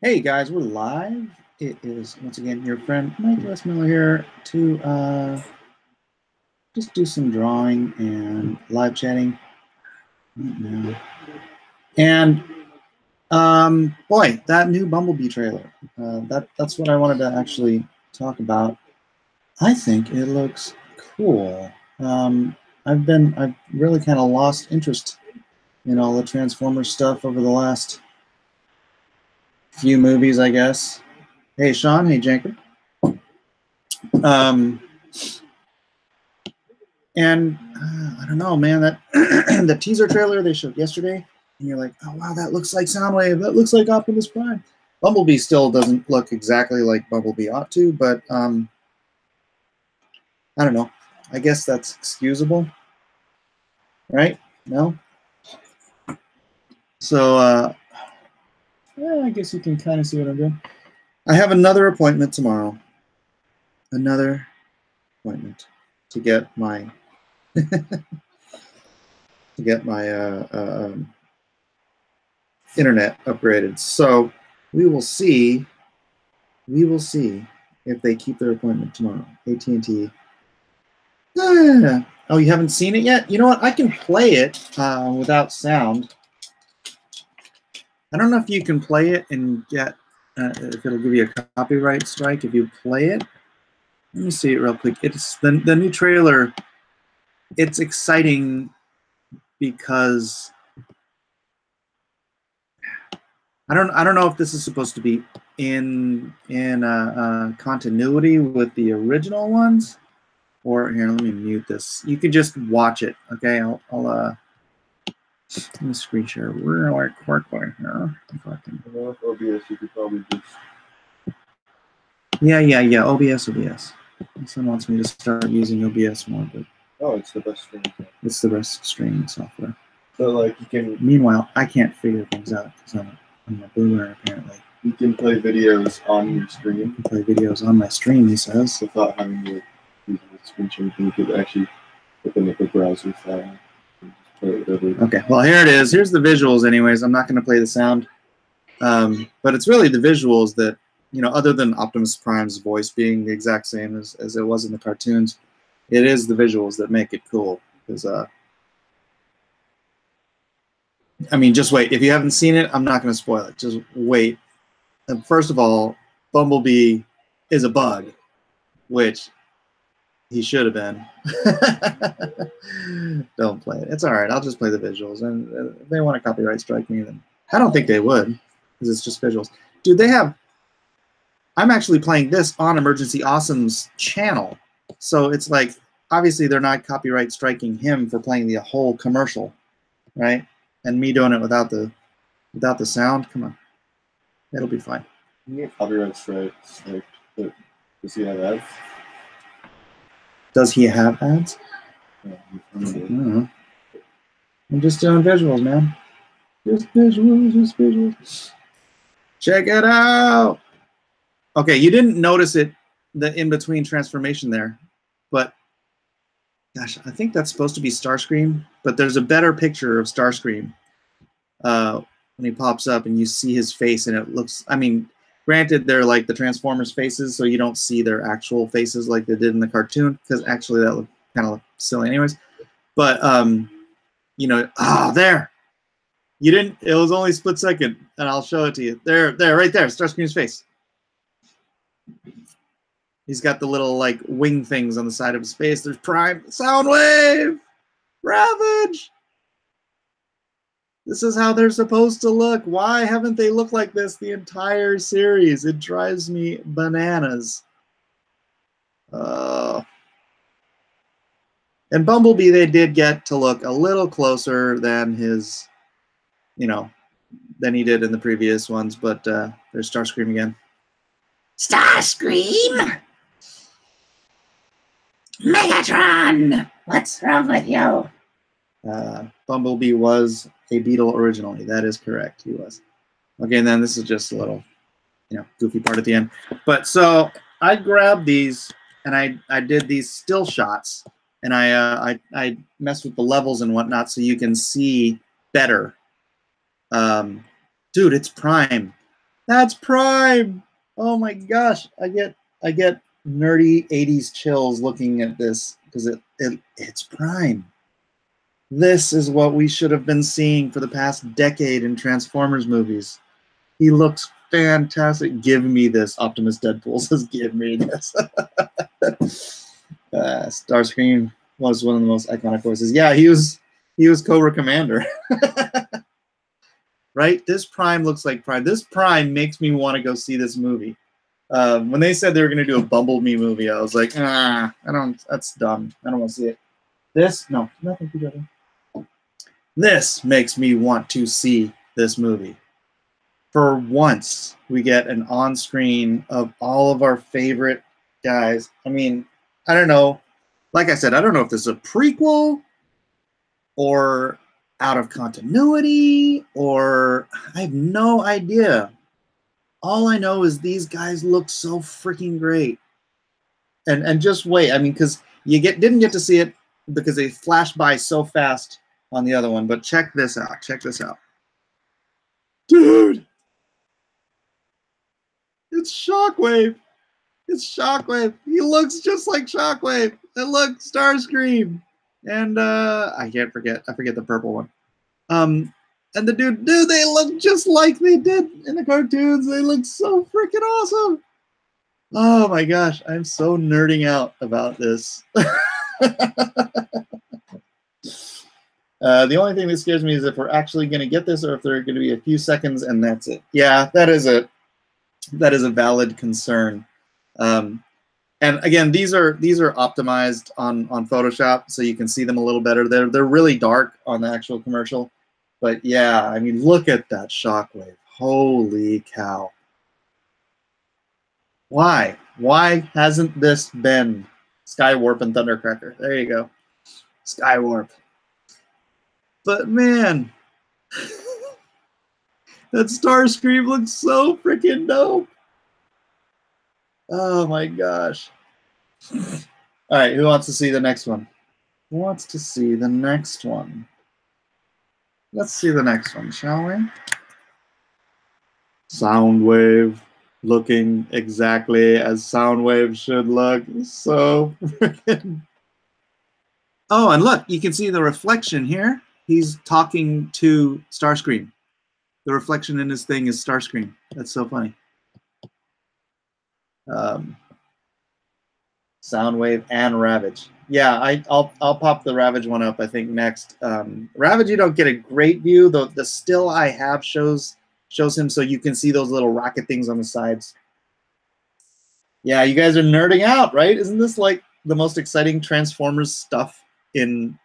Hey guys, we're live. It is once again your friend Mike Westmiller here to just do some drawing and live chatting right now. And boy, that new Bumblebee trailer. That's what I wanted to actually talk about. I think it looks cool. I've really kind of lost interest in all the Transformers stuff over the last few movies, I guess. Hey Sean, hey Jacob. And I don't know, man, that the teaser trailer they showed yesterday, and you're like, oh wow, that looks like Soundwave, that looks like Optimus Prime. Bumblebee still doesn't look exactly like Bumblebee ought to, but I don't know. I guess that's excusable, right? No? So yeah, I guess you can kind of see what I'm doing. I have another appointment tomorrow. Another appointment to get my internet upgraded. So we will see if they keep their appointment tomorrow. AT&T. Oh, you haven't seen it yet? You know what? I can play it without sound. I don't know if you can play it and get if it'll give you a copyright strike if you play it. Let me see it real quick. It's the new trailer. It's exciting because I don't know if this is supposed to be in continuity with the original ones, or here, let me mute this. You can just watch it, okay? I'll let me screen share really quickly here. If I can. Well, OBS, you could probably just. Yeah. OBS. Someone wants me to start using OBS more, but oh, it's the best streaming software. It's the best streaming software. So like you can. Meanwhile, I can't figure things out because I'm a boomer apparently. You can play videos on your stream. You can play videos on my stream, he says. Without having to use the screen share, you could actually open up a browser file. Okay, well here it is. Here's the visuals anyways. I'm not going to play the sound. But it's really the visuals that, you know, other than Optimus Prime's voice being the exact same as it was in the cartoons, it is the visuals that make it cool. Because, I mean, just wait. If you haven't seen it, I'm not going to spoil it. Just wait. And first of all, Bumblebee is a bug, which he should have been. Don't play it. It's all right. I'll just play the visuals. And if they want to copyright strike me, then I don't think they would, because it's just visuals. Dude, they have... I'm actually playing this on Emergency Awesome's channel. So it's like, obviously they're not copyright striking him for playing the whole commercial, right? And me doing it without the sound. Come on. It'll be fine. You get copyright strikes, like, does he have ads? Does he have ads? Yeah, I don't know. I'm just doing visuals, man. Just visuals. Check it out. Okay, you didn't notice it, the in-between transformation there, but gosh, I think that's supposed to be Starscream, but there's a better picture of Starscream when he pops up and you see his face and it looks, I mean, granted, they're like the Transformers faces, so you don't see their actual faces like they did in the cartoon, because actually that looked kind of silly anyways. But, you know, there. You didn't, it was only a split second, and I'll show it to you. There, right there, Starscream's face. He's got the little, like, wing things on the side of his face. There's Prime, Soundwave, Ravage. This is how they're supposed to look. Why haven't they looked like this the entire series? It drives me bananas. And Bumblebee, they did get to look a little closer than his, you know, than he did in the previous ones. But there's Starscream again. Starscream! Megatron! What's wrong with you? Bumblebee was a Beetle originally. That is correct. He was. Okay, and then this is just a little, you know, goofy part at the end. But so I grabbed these and I did these still shots, and I messed with the levels and whatnot so you can see better. Dude, it's Prime. That's Prime. Oh my gosh, I get nerdy 80s chills looking at this because it's Prime. This is what we should have been seeing for the past decade in Transformers movies. He looks fantastic. Give me this. Optimus Deadpool says, give me this. Starscream was one of the most iconic voices. Yeah, he was Cobra Commander. Right? This Prime looks like Prime. This Prime makes me want to go see this movie. When they said they were going to do a Bumblebee movie, I was like, that's dumb. I don't want to see it. This, no, nothing together. This makes me want to see this movie. For once, we get an on-screen of all of our favorite guys. I mean, I don't know. Like I said, I don't know if this is a prequel or out of continuity, or I have no idea. All I know is these guys look so freaking great. And just wait. I mean, because you didn't get to see it because they flashed by so fast on the other one. But check this out. Check this out. Dude! It's Shockwave. It's Shockwave. He looks just like Shockwave. And look, Starscream. And I forget the purple one. And the dude, they look just like they did in the cartoons. They look so freaking awesome. Oh my gosh, I'm so nerding out about this. The only thing that scares me is if we're actually going to get this, or if there are going to be a few seconds and that's it. Yeah, that is a valid concern. And again, these are optimized on Photoshop, so you can see them a little better. They're really dark on the actual commercial, but yeah, I mean, look at that Shockwave! Holy cow! Why hasn't this been Skywarp and Thundercracker? There you go, Skywarp. But man, that Starscream looks so freaking dope. Oh my gosh. All right, who wants to see the next one? Who wants to see the next one? Let's see the next one, shall we? Soundwave, looking exactly as Soundwave should look. So freaking... Oh, and look, you can see the reflection here. He's talking to Starscream. The reflection in his thing is Starscream. That's so funny. Soundwave and Ravage. Yeah, I'll pop the Ravage one up, I think, next. Ravage, you don't get a great view. The still I have shows him so you can see those little rocket things on the sides. Yeah, you guys are nerding out, right? Isn't this like the most exciting Transformers stuff in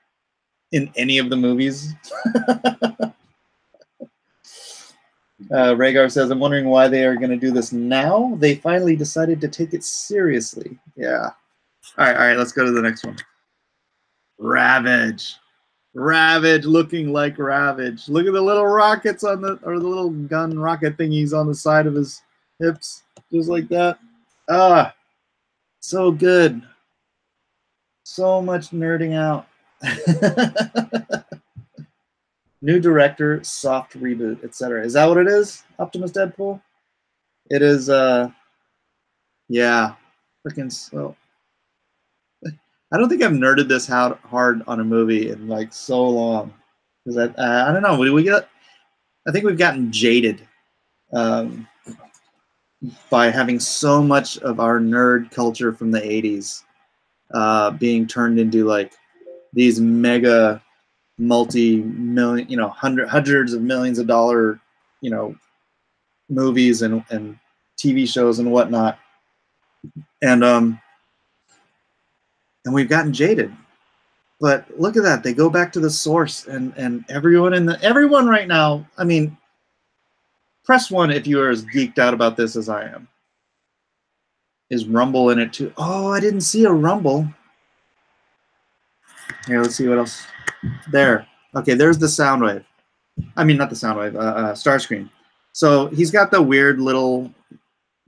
any of the movies? Rhaegar says, I'm wondering why they are going to do this now. They finally decided to take it seriously. Yeah. All right, let's go to the next one. Ravage. Ravage looking like Ravage. Look at the little rockets on the little gun rocket thingies on the side of his hips. Just like that. Ah, so good. So much nerding out. New director, soft reboot, etc. Is that what it is? Optimus Deadpool? It is, yeah. Freaking so. I don't think I've nerded this hard on a movie in like so long. Because I don't know. I think we've gotten jaded by having so much of our nerd culture from the 80s being turned into like these mega multi-million, hundreds of millions of dollar, movies and TV shows and whatnot. And we've gotten jaded. But look at that. They go back to the source, and everyone right now, I mean, press 1 if you are as geeked out about this as I am. Is Rumble in it too? Oh, I didn't see a Rumble. Here, let's see what else. There. Okay, there's the Soundwave. I mean, not the Soundwave, Starscream. So he's got the weird little,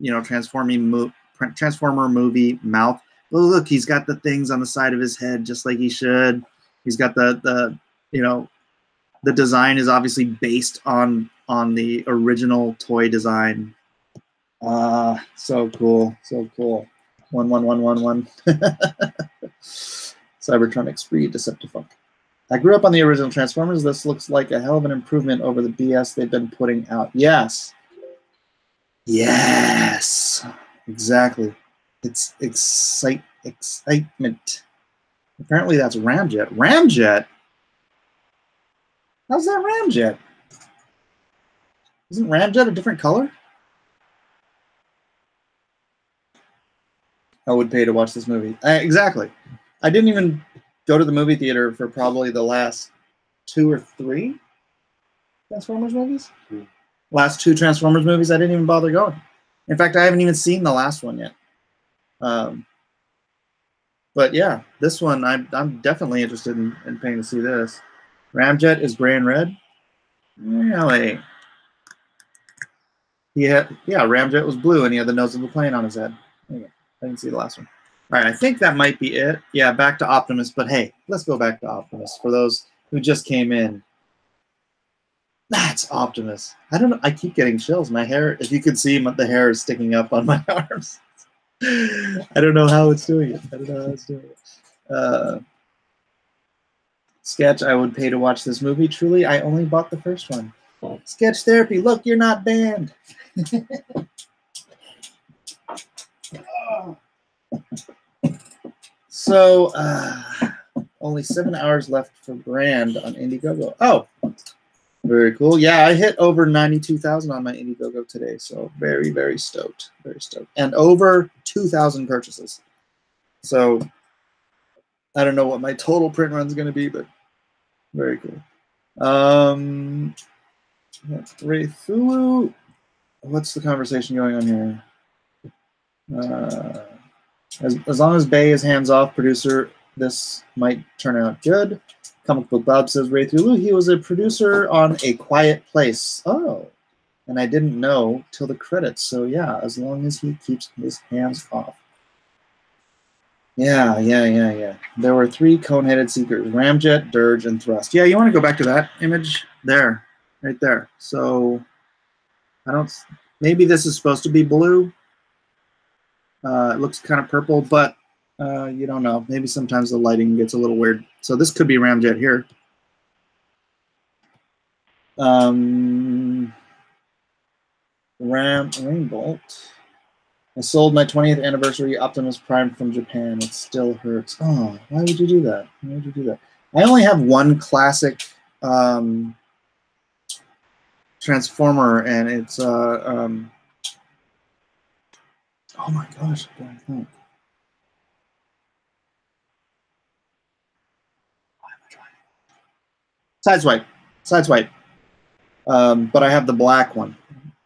Transformer movie mouth. Oh, look, he's got the things on the side of his head just like he should. He's got the design is obviously based on the original toy design So cool. So cool. 11111. Cybertronic Spree Deceptifunk. I grew up on the original Transformers. This looks like a hell of an improvement over the BS they've been putting out. Yes. Yes. Exactly. It's excitement. Apparently that's Ramjet. Ramjet? How's that Ramjet? Isn't Ramjet a different color? I would pay to watch this movie. Exactly. I didn't even go to the movie theater for probably the last 2 or 3 Transformers movies. Last 2 Transformers movies, I didn't even bother going. In fact, I haven't even seen the last one yet. But yeah, this one, I'm definitely interested in paying to see this. Ramjet is gray and red. Really? Yeah, Ramjet was blue, and he had the nose of a plane on his head. I didn't see the last one. All right, I think that might be it. Yeah, back to Optimus. But hey, let's go back to Optimus for those who just came in. That's Optimus. I don't know. I keep getting chills. My hair, if you could see, the hair is sticking up on my arms. I don't know how it's doing it. Sketch, I would pay to watch this movie. Truly, I only bought the first one. Sketch Therapy, look, you're not banned. So, only 7 hours left for Brand on Indiegogo. Oh, very cool. Yeah, I hit over 92,000 on my Indiegogo today, so very, very stoked. Very stoked. And over 2,000 purchases. So, I don't know what my total print run is going to be, but very cool. Ray Thulu. What's the conversation going on here? As long as Bay is hands off, producer, this might turn out good. Comic Book Bob says Ray Thulu, he was a producer on A Quiet Place. Oh, and I didn't know till the credits. So yeah, as long as he keeps his hands off. Yeah. There were 3 cone-headed seekers: Ramjet, Dirge, and Thrust. Yeah, you want to go back to that image there, right there. So I don't. Maybe this is supposed to be blue. It looks kind of purple, but you don't know. Maybe sometimes the lighting gets a little weird. So this could be Ramjet here. Rainbolt. I sold my 20th anniversary Optimus Prime from Japan. It still hurts. Oh, why would you do that? Why would you do that? I only have one classic Transformer, and it's oh my gosh, I don't think. Sideswipe. But I have the black one,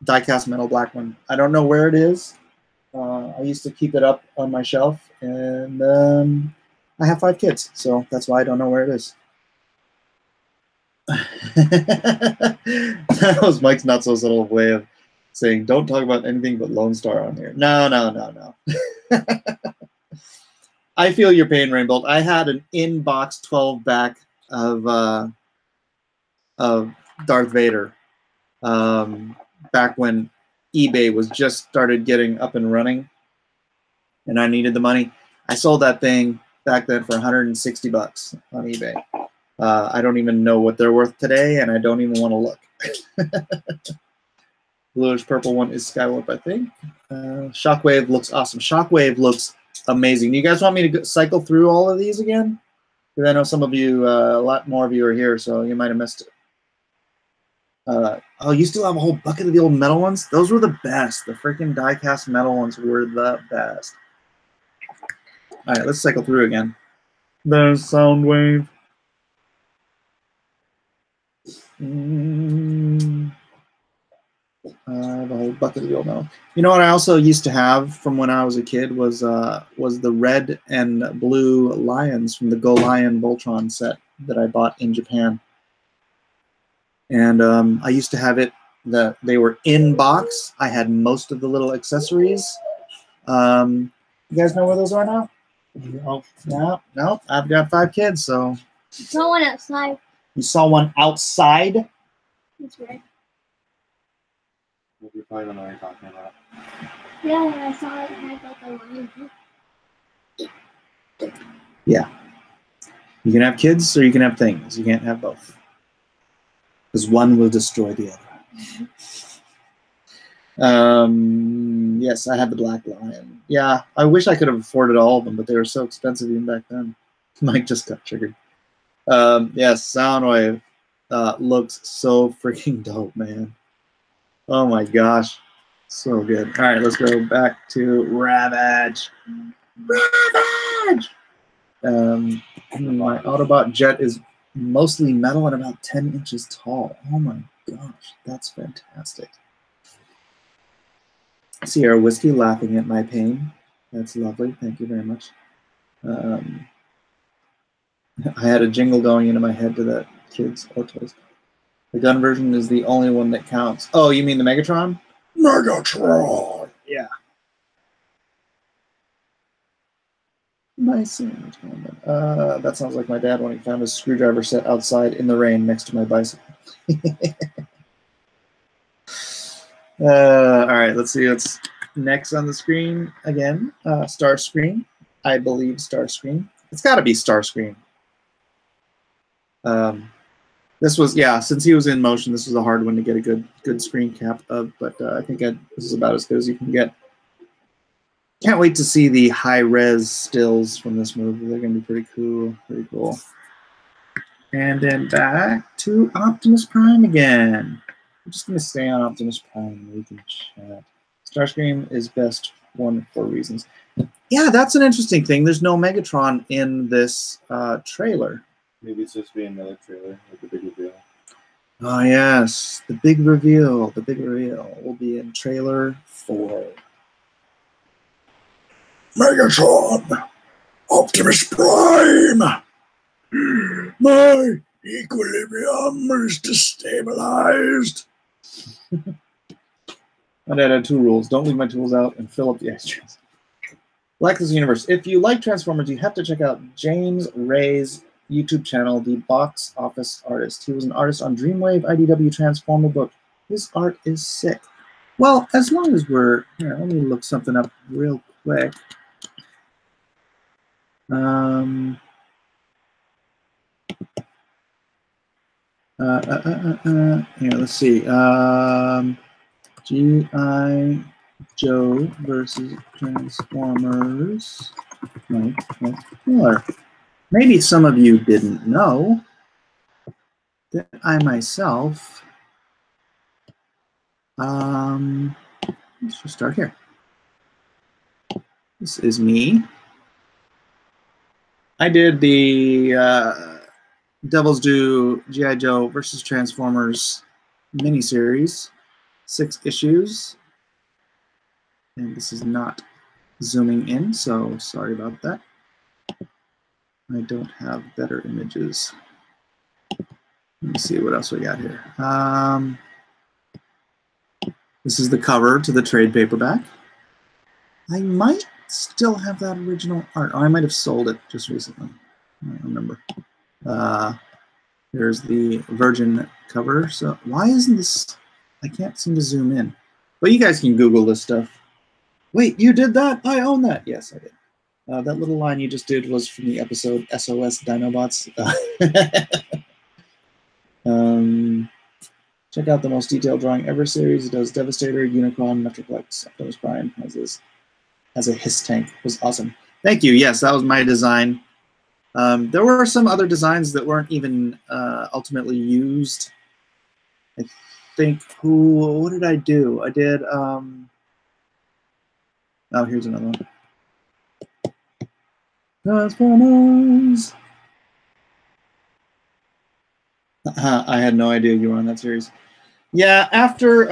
die-cast metal black one. I don't know where it is. I used to keep it up on my shelf, and I have 5 kids, so that's why I don't know where it is. That was Mike's not so subtle way of saying, don't talk about anything but Lone Star on here. No. I feel your pain, Rainbolt. I had an in-box 12-back of Darth Vader back when eBay was just started getting up and running, and I needed the money. I sold that thing back then for 160 bucks on eBay. I don't even know what they're worth today, and I don't even want to look. Bluish purple one is Skywarp, I think. Shockwave looks awesome. Shockwave looks amazing. You guys want me to cycle through all of these again? Because I know some of you, a lot more of you are here, so you might have missed it. Oh, you still have a whole bucket of the old metal ones? Those were the best. The freaking die-cast metal ones were the best. All right, let's cycle through again. There's Soundwave. I have a whole bucket of the old metal. You know what I also used to have from when I was a kid was the red and blue lions from the Go Lion Voltron set that I bought in Japan. And I used to have it that they were in box. I had most of the little accessories. You guys know where those are now? No. I've got 5 kids, so. You saw one outside. You saw one outside? That's right. You probably don't know what you're talking about. Yeah, I saw it had like a line. Yeah. You can have kids or you can have things. You can't have both. Because one will destroy the other. Yes, I had the Black Lion. Yeah, I wish I could have afforded all of them, but they were so expensive even back then. Mike just got triggered. Yes, Soundwave looks so freaking dope, man. Oh my gosh. So good. All right, let's go back to Ravage. Ravage! My Autobot jet is mostly metal and about 10 inches tall. Oh my gosh, that's fantastic. Sierra Whiskey laughing at my pain. That's lovely. Thank you very much. I had a jingle going into my head to that Kids or Toys. The gun version is the only one that counts. Oh, you mean the Megatron? Megatron! Yeah. Nice. That sounds like my dad when he found his screwdriver set outside in the rain next to my bicycle. All right, let's see what's next on the screen again. Starscream. I believe Starscream. It's got to be Starscream. This was, yeah, since he was in motion, this was a hard one to get a good screen cap of, but I think this is about as good as you can get. Can't wait to see the high-res stills from this movie. They're going to be pretty cool. Pretty cool. And then back to Optimus Prime again. I'm just going to stay on Optimus Prime. We can chat. Starscream is best one for reasons. Yeah, that's an interesting thing. There's no Megatron in this trailer. Maybe it's just being another trailer with the big reveal. Oh, yes. The big reveal. The big reveal will be in trailer 4. Megatron! Optimus Prime! My equilibrium is destabilized. My dad had 2 rules. Don't leave my tools out and fill up the ice trays. Blacklist Universe. If you like Transformers, you have to check out James Ray's YouTube channel, The Box Office Artist. He was an artist on Dreamwave IDW Transformer book. His art is sick. Well, as long as we're here, let me look something up real quick. Here, let's see. G.I. Joe versus Transformers. Miller. Maybe some of you didn't know that I myself. Let's just start here. This is me. I did the Devil's Due G.I. Joe versus Transformers miniseries, 6 issues. And this is not zooming in, so sorry about that. I don't have better images. Let me see what else we got here. This is the cover to the trade paperback. I might still have that original art. Oh, I might have sold it just recently. I don't remember. Here's the Virgin cover. So why isn't this? I can't seem to zoom in. But you guys can Google this stuff. Wait, you did that? I own that. Yes, I did. That little line you just did was from the episode SOS Dinobots. Check out the most detailed drawing ever series. It does Devastator, Unicron, Metroplex, Optimus Prime as a HISS tank. It was awesome. Thank you. Yes, that was my design. There were some other designs that weren't even ultimately used. I think, what did I do? I did, oh, here's another one. Transformers! I had no idea you were on that series. Yeah, after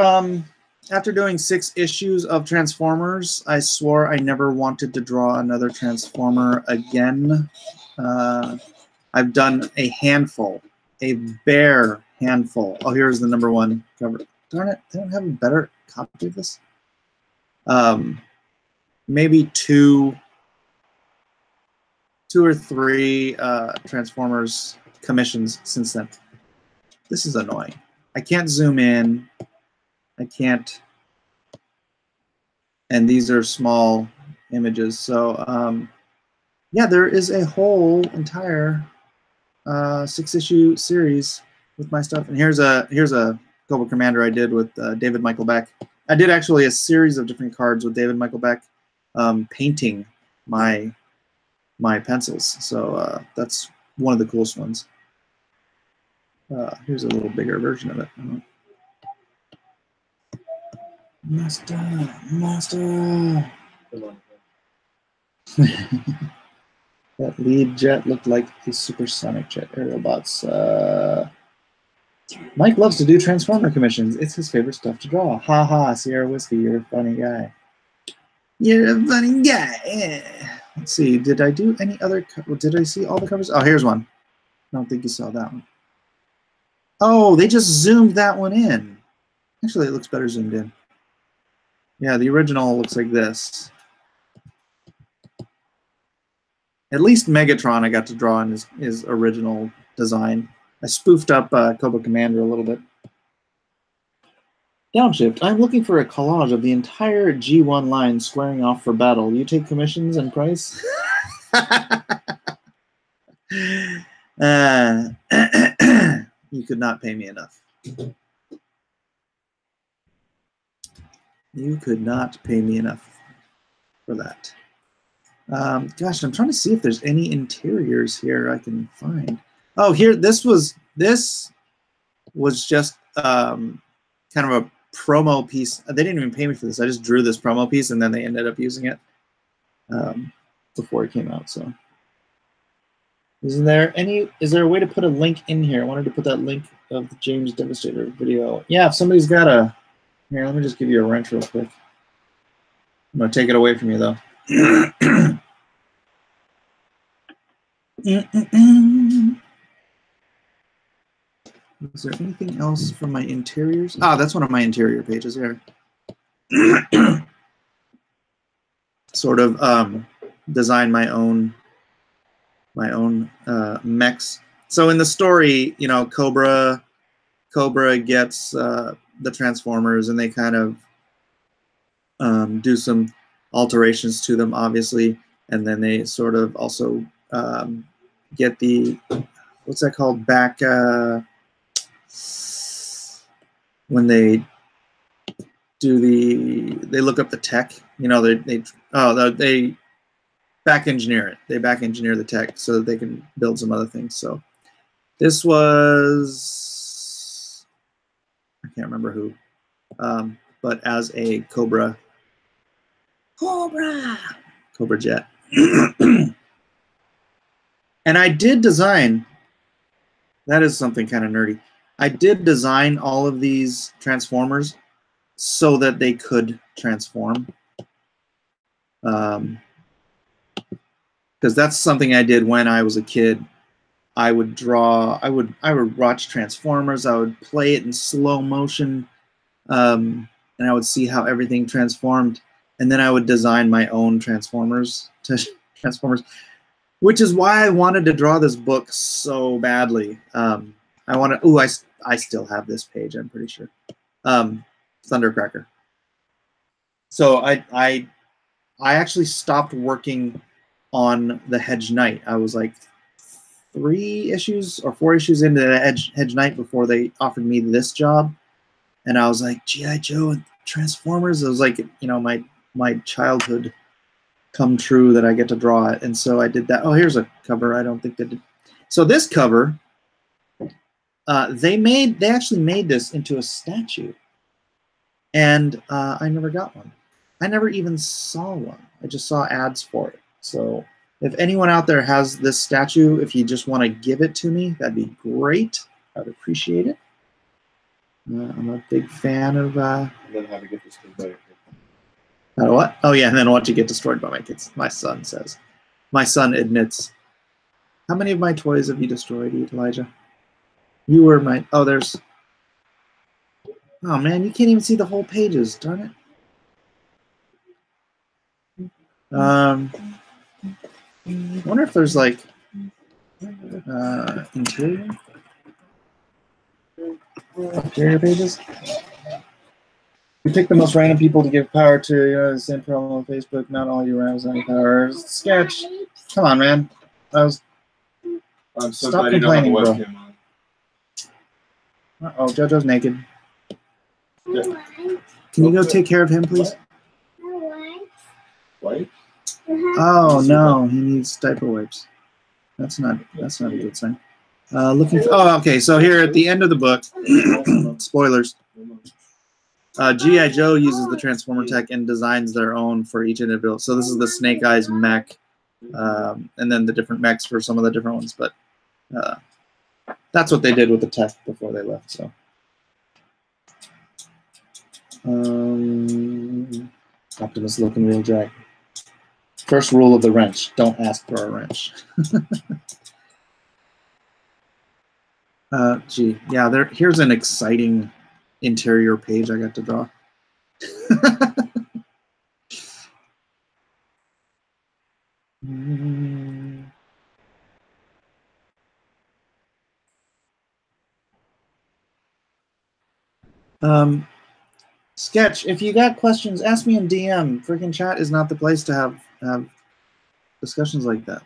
doing 6 issues of Transformers, I swore I never wanted to draw another Transformer again. I've done a handful, a bare handful. Oh, here's the #1 cover. Darn it, they don't have a better copy of this. Maybe two or three Transformers commissions since then. This is annoying. I can't zoom in. I can't and these are small images. So yeah, there is a whole entire 6-issue series with my stuff. And here's a Cobra Commander I did with David Michael Beck. I did actually a series of different cards with David Michael Beck, painting my pencils. So that's one of the coolest ones. Here's a little bigger version of it. Master. That lead jet looked like a supersonic jet. Aerobots. Mike loves to do Transformer commissions. It's his favorite stuff to draw. Ha ha, Sierra Whiskey, you're a funny guy. You're a funny guy. Yeah. Let's see, did I do any other? Did I see all the covers? Oh, here's one. I don't think you saw that one. Oh, they just zoomed that one in. Actually, it looks better zoomed in. Yeah, the original looks like this. At least Megatron I got to draw in his original design. I spoofed up Cobra Commander a little bit. Downshift. I'm looking for a collage of the entire G1 line squaring off for battle. You take commissions and price? You could not pay me enough. You could not pay me enough for that. Gosh, I'm trying to see if there's any interiors here I can find. Oh, here, this was just kind of a promo piece. They didn't even pay me for this. I just drew this promo piece, and then they ended up using it before it came out. So, is there a way to put a link in here? I wanted to put that link of the James Devastator video. Yeah, if somebody's got a, here, let me just give you a wrench real quick. I'm gonna take it away from you though. Is there anything else from my interiors? Ah, that's one of my interior pages here. Sort of design my own mechs. So in the story, you know, Cobra gets the Transformers, and they kind of do some alterations to them, obviously, and then they sort of also get the, what's that called, back when they do they look up the tech, you know, they back engineer it. They back engineer the tech so that they can build some other things. So this was, I can't remember who, but as a Cobra jet. And I did design, that is something kind of nerdy. I did design all of these Transformers so that they could transform. Because that's something I did when I was a kid. I would draw, I would watch Transformers, I would play it in slow motion, and I would see how everything transformed, and then I would design my own Transformers, which is why I wanted to draw this book so badly. I want to, ooh, I still have this page, I'm pretty sure. Thundercracker. So I actually stopped working on the Hedge Knight. I was like 3 issues or 4 issues into the Hedge Knight before they offered me this job. And I was like, G.I. Joe and Transformers. It was like, you know, my childhood come true that I get to draw it. And so I did that. Oh, here's a cover. I don't think they did. So this cover, they actually made this into a statue. And I never got one. I never even saw one. I just saw ads for it. So if anyone out there has this statue, if you just want to give it to me, that'd be great. I'd appreciate it. I'm a big fan of... and then how to get destroyed by your kids. What? Oh, yeah, and then watch it get destroyed by my kids. My son says. My son admits. How many of my toys have you destroyed, Elijah? You were my... Oh, there's... Oh, man, you can't even see the whole pages. Darn it. I wonder if there's, like, interior pages? You pick the most random people to give power to. You know, the same problem on Facebook. Not all you randoms have power. Sketch. Come on, man. I'm so Stop glad you don't have a complaining, bro. webcam on. Uh-oh, JoJo's naked. Yeah. Can you go take care of him, please? White? Oh no, he needs diaper wipes. That's not a good sign. Looking for, oh, okay, so here at the end of the book, spoilers, G.I. Joe uses the Transformer tech and designs their own for each individual. So this is the Snake Eyes mech, and then the different mechs for some of the different ones, but that's what they did with the tech before they left, so. Optimus looking real drag. First rule of the wrench, don't ask for a wrench. Gee, yeah, here's an exciting interior page I got to draw. Sketch, if you got questions, ask me in DM. Freaking chat is not the place to have discussions like that.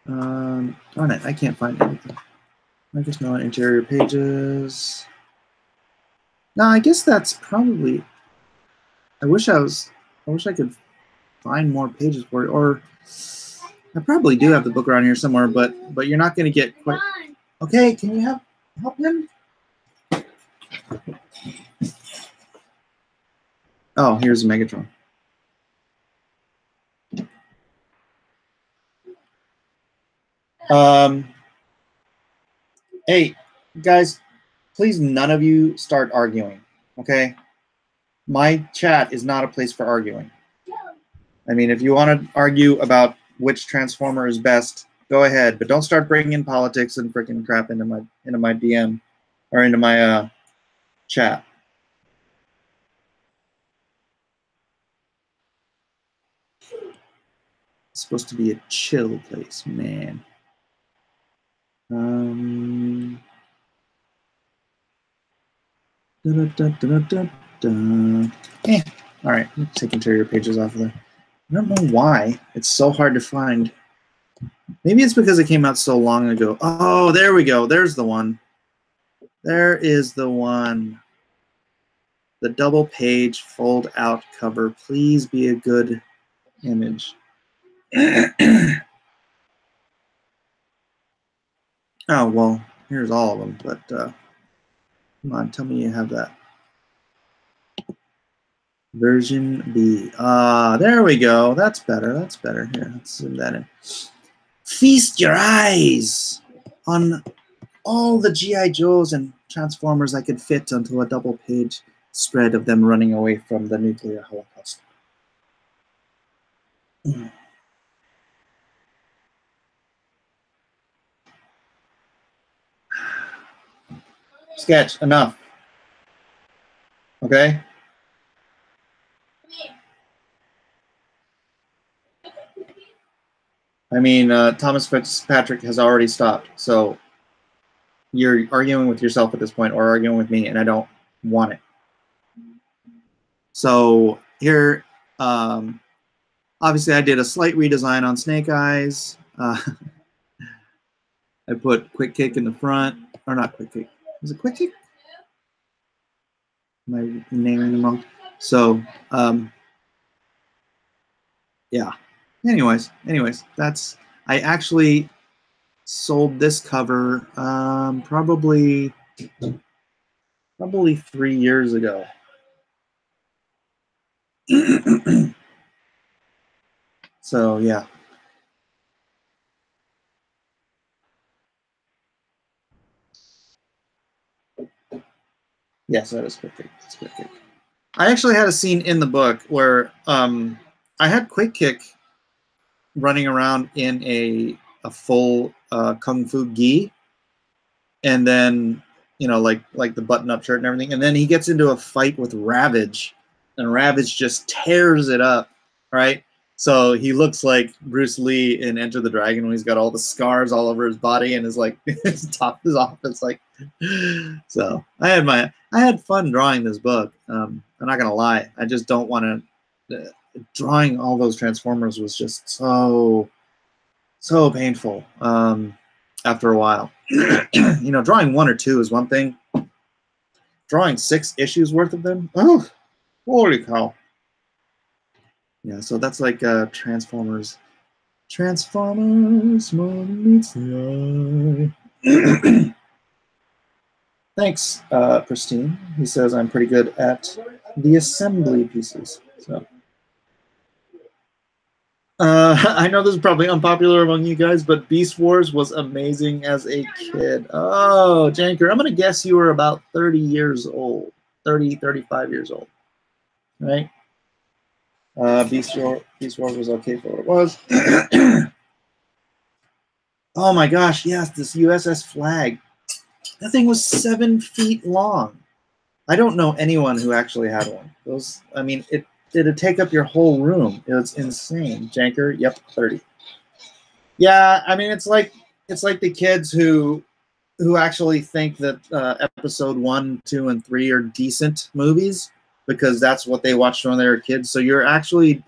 Darn it, I can't find anything. I guess no interior pages. No, I guess that's probably. I wish I could find more pages for it, or I probably do have the book around here somewhere, but you're not going to get quite. Okay, can you help him? Oh, here's Megatron. Hey, guys, please none of you start arguing, okay? My chat is not a place for arguing. I mean, if you want to argue about which Transformer is best, go ahead, but don't start bringing in politics and freaking crap into my DM or into my chat. It's supposed to be a chill place, man. All right, let's take interior pages off of there. I don't know why it's so hard to find. Maybe it's because it came out so long ago. Oh, there we go. There's the one. There is the one. The double page fold out cover. Please be a good image. Oh, well, here's all of them, but come on, tell me you have that. Version B. There we go. That's better. That's better. Here, let's zoom that in. Feast your eyes on all the G.I. Joes and Transformers I could fit onto a double page spread of them running away from the nuclear holocaust. Sketch, enough. Okay? I mean, Thomas Fitzpatrick has already stopped, so you're arguing with yourself at this point or arguing with me, and I don't want it. So here, obviously I did a slight redesign on Snake Eyes. I put Quick Kick in the front, or not Quick Kick. Was it Quick Kick? Am I naming them wrong? So, yeah. Anyways, that's, I actually sold this cover probably 3 years ago. So, yeah. Yes, that is Quick Kick. That's Quick Kick. I actually had a scene in the book where I had Quick Kick running around in a full kung fu gi, and then like the button-up shirt and everything, and then he gets into a fight with Ravage, and Ravage just tears it up, right? So he looks like Bruce Lee in Enter the Dragon when he's got all the scars all over his body and his like his top is off. It's like, so I had fun drawing this book. I'm not gonna lie, I just don't want to. Drawing all those Transformers was just so painful. After a while, you know, drawing 1 or 2 is one thing. Drawing 6 issues worth of them, oh, holy cow! Yeah, so that's like Transformers. Transformers, morning meets the eye. Thanks, Pristine. He says I'm pretty good at the assembly pieces. So I know this is probably unpopular among you guys, but Beast Wars was amazing as a kid. Oh, Janker, I'm going to guess you were about 30 years old. 30, 35 years old. Right? Beast Wars was okay for what it was. Oh my gosh, yes, this USS Flag. That thing was 7 feet long. I don't know anyone who actually had one. Those, I mean, it'd take up your whole room. It was insane. Janker, yep, 30. Yeah, I mean, it's like the kids who actually think that episode 1, 2, and 3 are decent movies because that's what they watched when they were kids. So you're actually,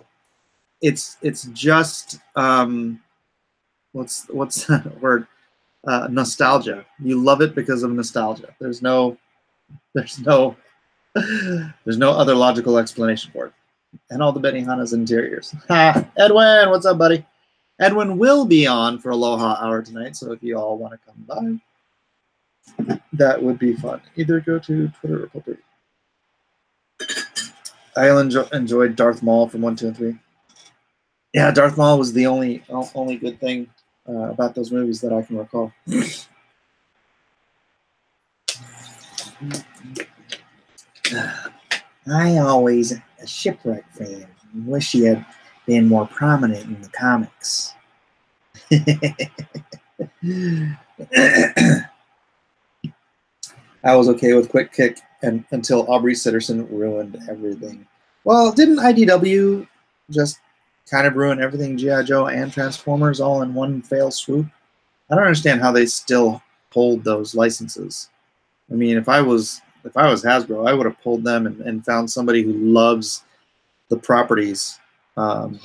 it's just what's that word? Nostalgia. You love it because of nostalgia. There's no other logical explanation for it. And all the Benihana's interiors. Ha! Edwin, what's up, buddy? Edwin will be on for Aloha Hour tonight, so if you all want to come by, that would be fun. Either go to Twitter or Twitter. I enjoyed Darth Maul from 1, 2, and 3. Yeah, Darth Maul was the only good thing about those movies that I can recall. I always a Shipwreck fan. Wish he had been more prominent in the comics. I was okay with Quick Kick until Aubrey Sitterson ruined everything. Well, didn't IDW just kind of ruin everything, G.I. Joe and Transformers all in one fell swoop? I don't understand how they still hold those licenses. I mean, if I was Hasbro, I would have pulled them and found somebody who loves the properties, you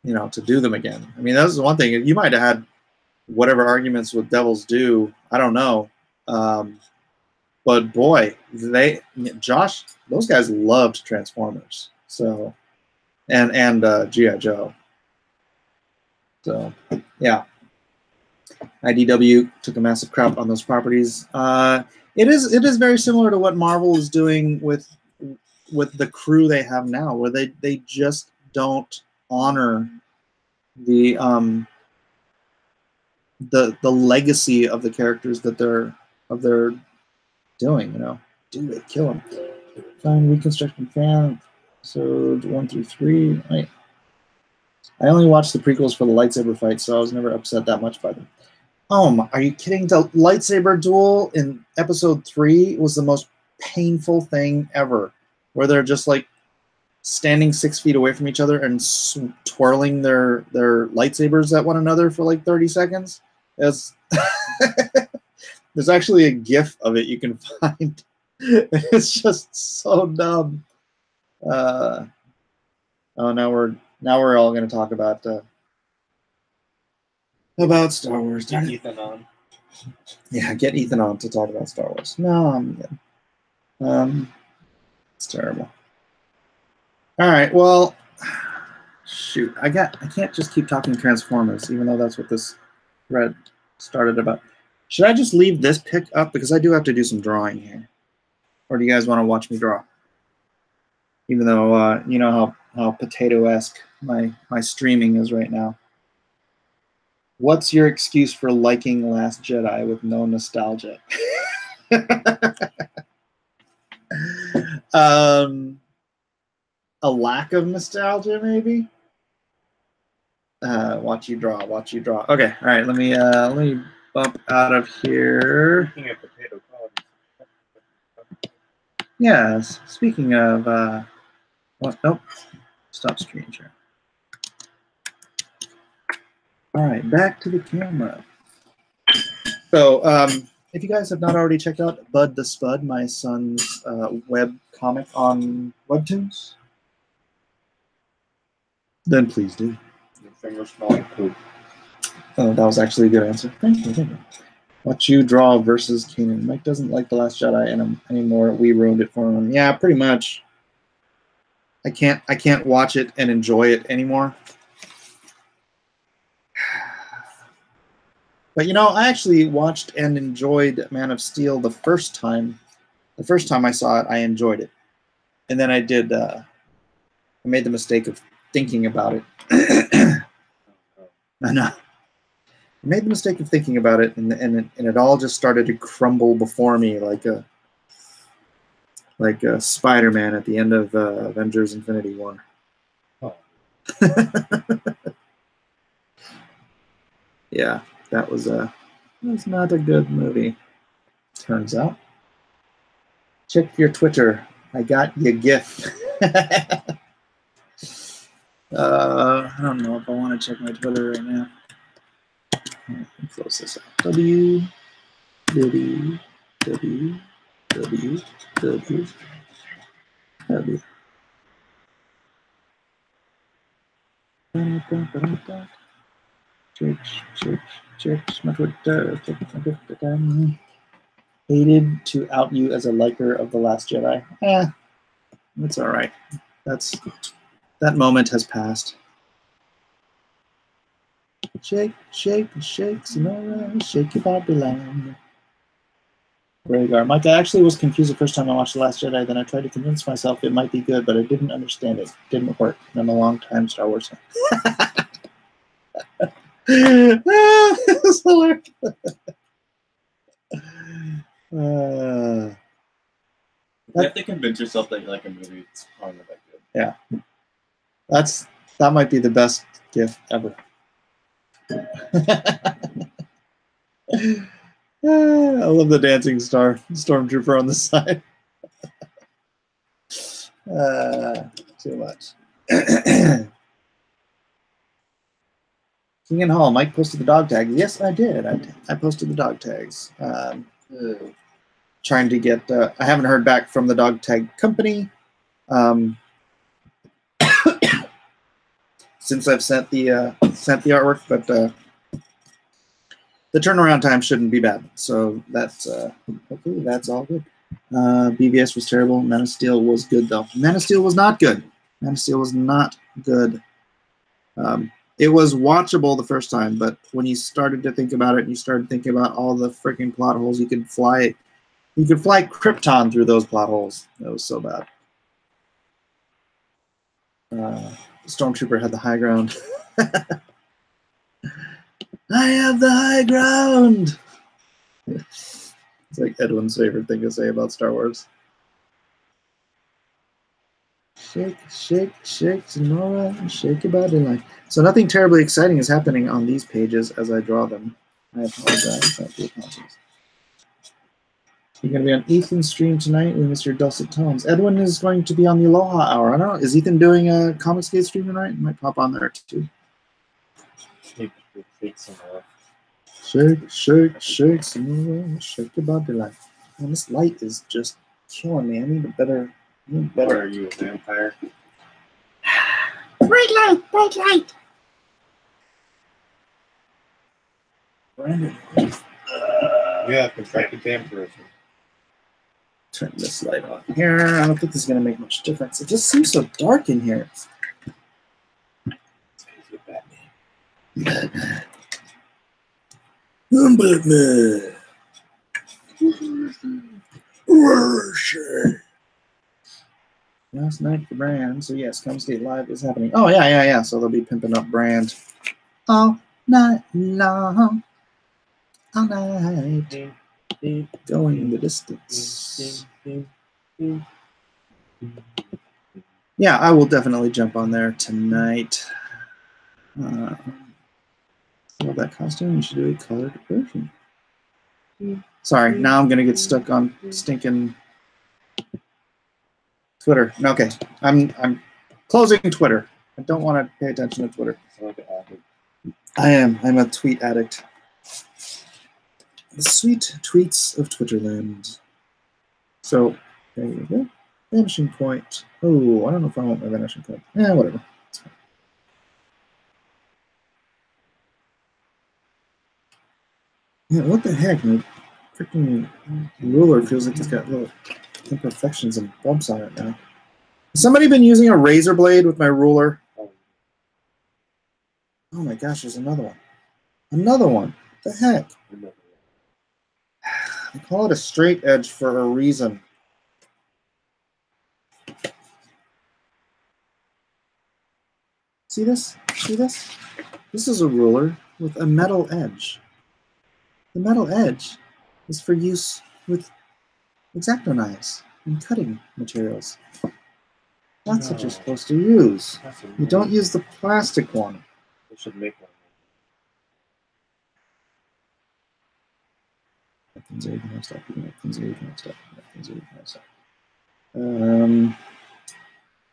know, to do them again. I mean, that's one thing. You might have had whatever arguments with Devil's Due. I don't know. But boy, Josh, those guys loved Transformers. So, and G.I. Joe. So, yeah. IDW took a massive crap on those properties. It is very similar to what Marvel is doing with the crew they have now, where they just don't honor the legacy of the characters that they're doing. You know, do it, kill them. Fine, Reconstruction fan, episode 1 through 3. I only watched the prequels for the lightsaber fight, so I was never upset that much by them. Oh, are you kidding? The lightsaber duel in episode 3 was the most painful thing ever, where they're just like standing 6 feet away from each other and twirling their lightsabers at one another for like 30 seconds. There's actually a GIF of it you can find. It's just so dumb. Oh, now we're all going to talk about Star Wars. Get Ethan on. Yeah, get Ethan on to talk about Star Wars. No, I'm good. It's terrible. All right, well, shoot, I can't just keep talking Transformers, even though that's what this thread started about. Should I just leave this pick up because I do have to do some drawing here, or do you guys want to watch me draw? Even though you know how potato-esque my streaming is right now. What's your excuse for liking Last Jedi with no nostalgia? A lack of nostalgia, maybe. Watch you draw. Okay, all right. Let me bump out of here. Speaking of potato quality. Yes. Speaking of, what? Nope. Stop screen share. All right, back to the camera. So, if you guys have not already checked out Bud the Spud, my son's web comic on Webtoons, then please do. Your finger small. Cool. Oh, that was actually a good answer. Thank you. Thank you. Watch you draw versus Kanan. Mike doesn't like The Last Jedi anymore. We ruined it for him. Yeah, pretty much. I can't watch it and enjoy it anymore. But you know, I actually watched and enjoyed Man of Steel the first time. The first time I saw it, I enjoyed it, and then I made the mistake of thinking about it. I know. I made the mistake of thinking about it, and it all just started to crumble before me like a Spider-Man at the end of Avengers: Infinity War. Oh. Yeah, that was not a good movie. Turns out. Check your Twitter. I got your GIF. I don't know if I want to check my Twitter right now. Let me close this out. W. Check my Twitter. Hated to out you as a liker of The Last Jedi. It's all right. That moment has passed. Shake, Sonora, shake your body line. Rhaegar. Mike, I actually was confused the first time I watched The Last Jedi, then I tried to convince myself it might be good, but I didn't understand it. It didn't work. And I'm a long-time Star Wars fan. That's hilarious. You have to convince yourself that you like a movie. It's probably not that good. Yeah. That might be the best gift ever. I love the dancing stormtrooper on the side. Too much. King and Hall, Mike posted the dog tag. Yes, I did. I posted the dog tags. Trying to get. I haven't heard back from the dog tag company. Since I've sent the artwork, but the turnaround time shouldn't be bad. So that's hopefully that's all good. BVS was terrible. Man of Steel was good though. Man of Steel was not good. Man of Steel was not good. It was watchable the first time, but when you started to think about it, and you started thinking about all the freaking plot holes, you could fly Krypton through those plot holes. That was so bad. Stormtrooper had the high ground. I have the high ground. It's like Edwin's favorite thing to say about Star Wars. Shake, Sonora, shake your body line. So nothing terribly exciting is happening on these pages as I draw them. I apologize. I do apologize. You're going to be on Ethan's stream tonight. We miss your dulcet tones. Edwin is going to be on the Aloha Hour. I don't know. Is Ethan doing a Comic Skate stream tonight? Might pop on there too. Shake Sonora. Shake, Sonora, shake your body line. Man, this light is just killing me. I need a better. What are you, a vampire? Bright light. Brandon. Yeah, contracted vampirism. Turn this light on here. I don't think this is going to make much difference. It just seems so dark in here. It's because you're Batman. I'm Batman. Last night for Brand. So yes, Comic Skate Live is happening. Oh yeah. So they'll be pimping up Brand all night long. All night. Going the distance. Yeah, I will definitely jump on there tonight. Love that costume. You should do a colored version. Sorry, now I'm gonna get stuck on stinking Twitter. Okay, I'm closing Twitter. I don't want to pay attention to Twitter. I am. I'm a tweet addict. The sweet tweets of Twitterland. So, there you go. Vanishing point. Oh, I don't know if I want my vanishing point. Yeah, whatever. It's fine. Yeah, what the heck? My freaking ruler feels like it's got little imperfections and bumps on it now. Has somebody been using a razor blade with my ruler? Oh my gosh, there's another one. Another one. What the heck? They call it a straight edge for a reason. See this? See this? This is a ruler with a metal edge. The metal edge is for use with X-Acto knives and cutting materials. That's what you're supposed to use. You don't use the plastic one. We should make one.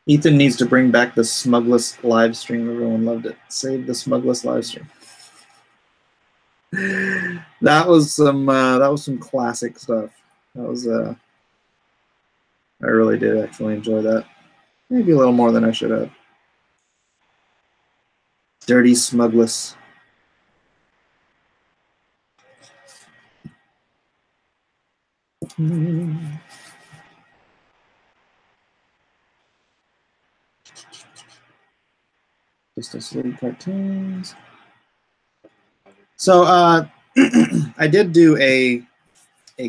Ethan needs to bring back the Smugless live stream. Everyone loved it. Save the Smugless live stream. That was some classic stuff. That was I really did actually enjoy that. Maybe a little more than I should have. Dirty Smugless. Just a silly cartoons. So I did do a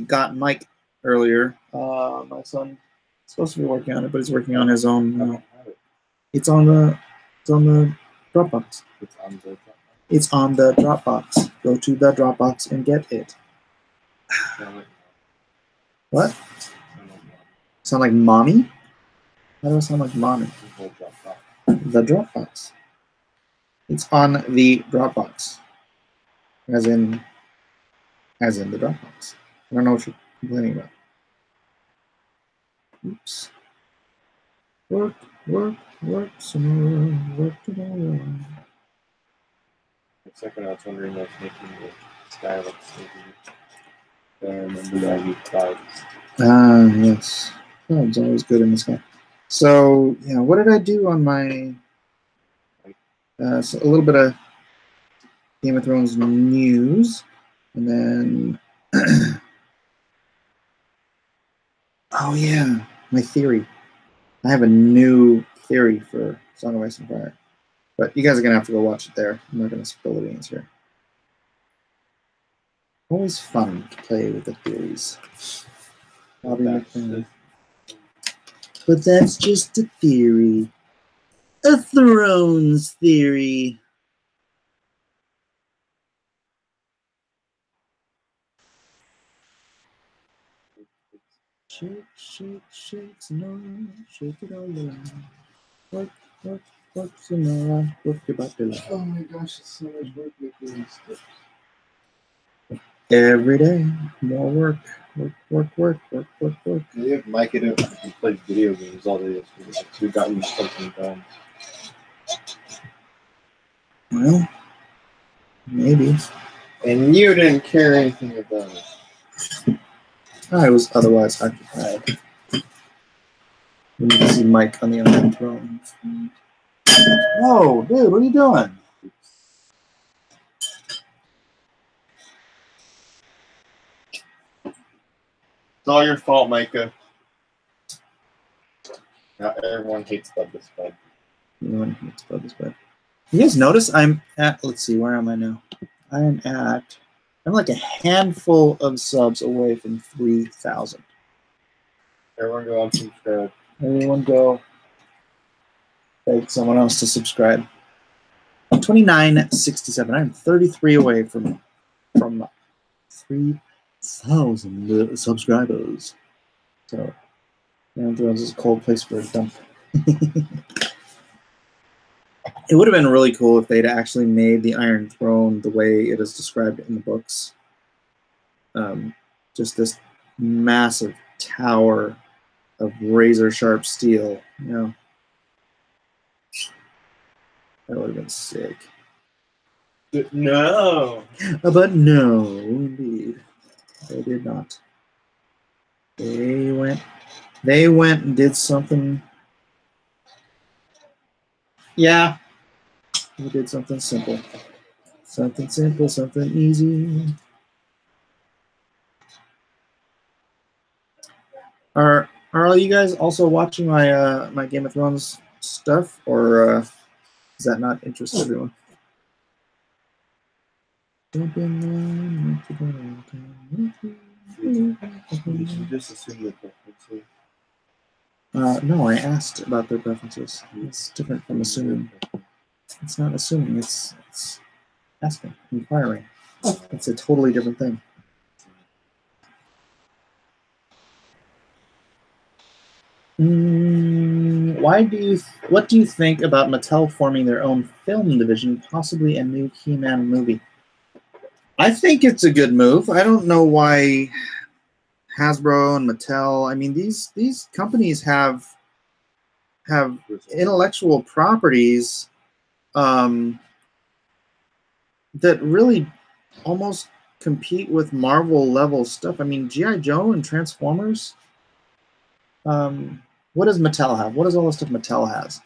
Got Mike earlier. My son is supposed to be working on it, but he's working on his own. It's on the Dropbox. It's on the Dropbox. Go to the Dropbox and get it. What? Sound like mommy? How do I sound like mommy? The Dropbox. It's on the Dropbox. As in the Dropbox. I don't know what you're complaining about. Oops. Work, some more. Work tomorrow. For a second, I was wondering what's making the sky look so good. I remember that you clouds. Yes. Clouds always good in the sky. So, yeah, what did I do on my... so a little bit of Game of Thrones news. And then... oh, yeah, my theory. I have a new theory for Song of Ice and Fire. But you guys are going to have to go watch it there. I'm not going to spill the beans here. Always fun to play with the theories. But that's just a theory. A Thrones theory. Shake, shake, shake, Sonora. Shake it all around. Work, Sonora. Work your body. Oh my gosh, it's so much work making these steps. Every day, more work. Work. We have Mike in it. We played video games all day. We got you something done. Well, maybe. And you didn't care anything about it. I was otherwise occupied. We need to see Mike on the Iron Throne. Whoa, dude, what are you doing? It's all your fault, Micah. Now everyone hates Bubba's bed. Everyone hates Bubba's bed. You guys notice I'm at, let's see, where am I now? I'm like a handful of subs away from 3,000. Everyone go unsubscribe. Everyone go beg someone else to subscribe. 2967. I'm 33 away from 3,000 subscribers. So, Game of Thrones is a cold place for a dump. It would have been really cool if they'd actually made the Iron Throne the way it is described in the books. Just this massive tower of razor-sharp steel, you know. That would have been sick. No. But no, indeed, they did not. They went and did something. Yeah, they did something simple. Something simple, something easy. Are all you guys also watching my my Game of Thrones stuff, or does that not interest everyone? Did you just assume the preferences? No, I asked about their preferences. It's different from assuming. It's not assuming. It's asking, inquiring. It's a totally different thing. What do you think about Mattel forming their own film division, possibly a new He-Man movie? I think it's a good move. I don't know why Hasbro and Mattel. I mean, these companies have intellectual properties that really almost compete with Marvel level stuff. I mean, G.I. Joe and Transformers. What does Mattel have? What does all the stuff Mattel has?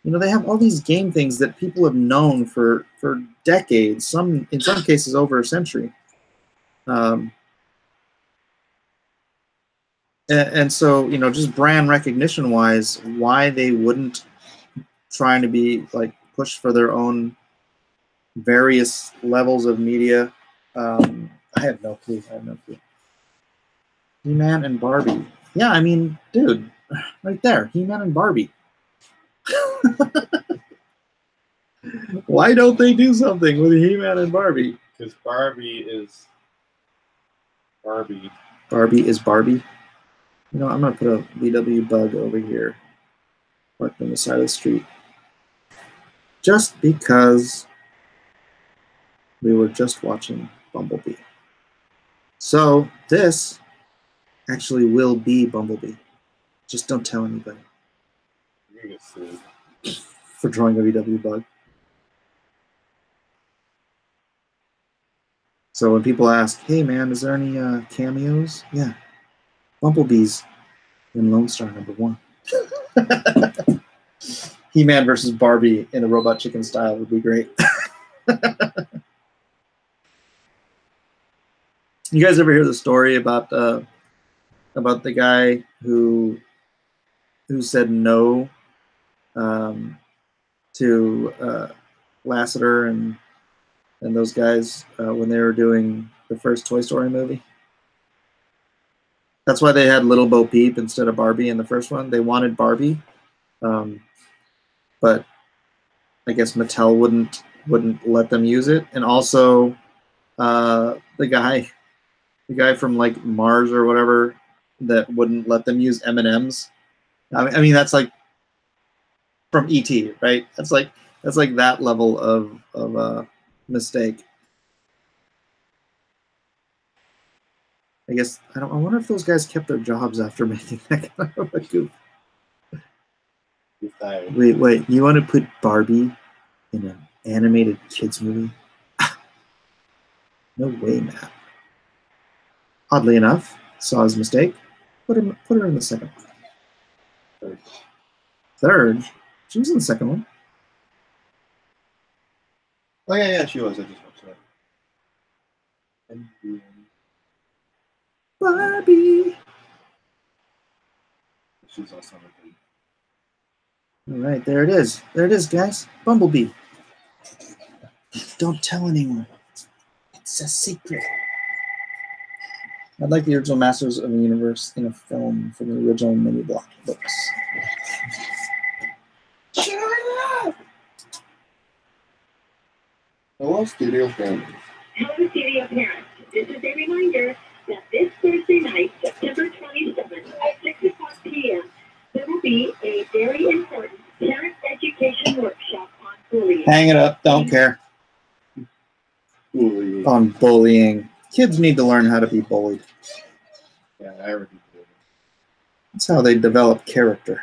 You know, they have all these game things that people have known for decades. In some cases over a century. And so, you know, just brand recognition wise, why they wouldn't try to be like pushed for their own various levels of media. I have no clue. He-Man and Barbie. Yeah, I mean, dude, right there, He-Man and Barbie. Why don't they do something with He-Man and Barbie? Because Barbie is Barbie. Barbie is Barbie. You know, I'm gonna put a VW Bug over here, parked on the side of the street, just because we were just watching Bumblebee. So this actually will be Bumblebee. Just don't tell anybody. You're gonna get sued for drawing a VW Bug. So when people ask, "Hey man, is there any cameos?" Yeah, Bumblebee's in Lone Star #1. He-Man versus Barbie in the Robot Chicken style would be great. You guys ever hear the story about the guy who said no to Lasseter and those guys when they were doing the first Toy Story movie? That's why they had Little Bo Peep instead of Barbie in the first one. They wanted Barbie, but I guess Mattel wouldn't let them use it. And also, the guy from like Mars or whatever that wouldn't let them use M&Ms. I mean that's like from E.T., right? That's like that level of mistake. I guess I wonder if those guys kept their jobs after making that kind of a goof. Wait, you want to put Barbie in an animated kids movie? No way, Matt. Oddly enough, saw his mistake. Put her in the second one. Third? She was in the second one. Oh yeah, she was. I just watched that. Barbie. She's also all right, there it is. There it is, guys. Bumblebee. Don't tell anyone. It's a secret. I'd like the original Masters of the Universe in a film from the original mini block books. Shut up! Hello, Studio Parents. Hello, Studio Parents. This is a reminder that this Thursday night, September 27th at 6 o'clock p.m., there will be a very important parent education workshop on bullying. Hang it up. Don't care. Bullying. On bullying. Kids need to learn how to be bullied. Yeah, I already did. That's how they develop character.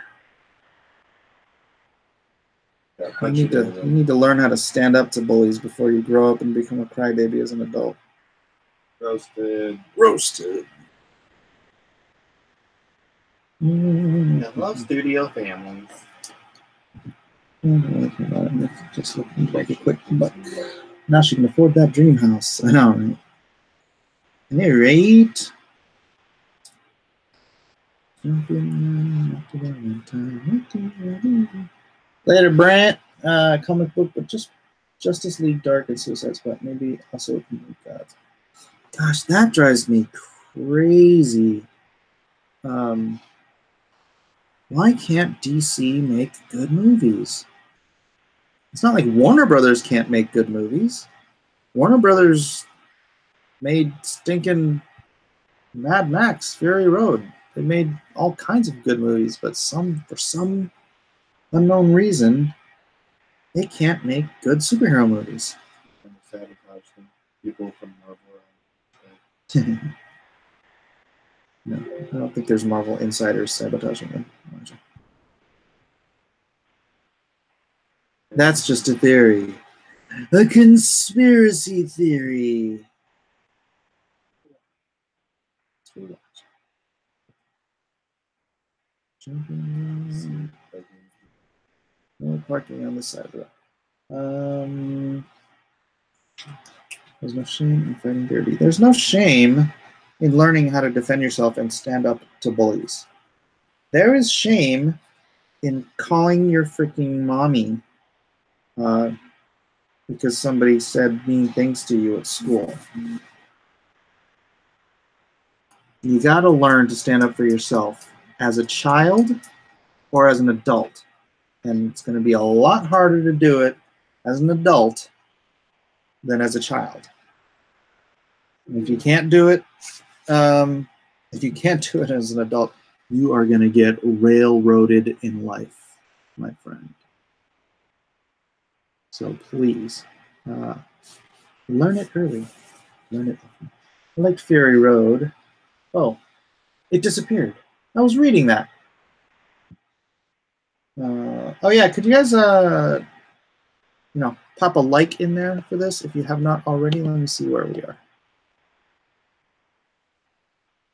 You need to learn how to stand up to bullies before you grow up and become a crybaby as an adult. Roasted. Hello, studio families. Just looking to make a quick buck. Now she can afford that dream house. I know, right? All right. Later, Brant. Comic book, but just Justice League Dark and Suicide Squad. Maybe also Gods. Gosh, that drives me crazy. Why can't DC make good movies? It's not like Warner Brothers can't make good movies. Warner Brothers made stinking Mad Max, Fury Road. They made all kinds of good movies, but for some unknown reason, they can't make good superhero movies. People from Marvel. No, I don't think there's Marvel insiders sabotaging them. That's just a theory. A conspiracy theory. No parking on the side of the road. There's no shame in fighting dirty. There's no shame in learning how to defend yourself and stand up to bullies. There is shame in calling your freaking mommy because somebody said mean things to you at school. You got to learn to stand up for yourself as a child or as an adult. And it's going to be a lot harder to do it as an adult than as a child. And if you can't do it, as an adult, you are going to get railroaded in life, my friend. So please, learn it early. Learn it. I liked Fury Road. Oh, it disappeared. I was reading that. Oh yeah, could you guys, pop a like in there for this if you have not already? Let me see where we are.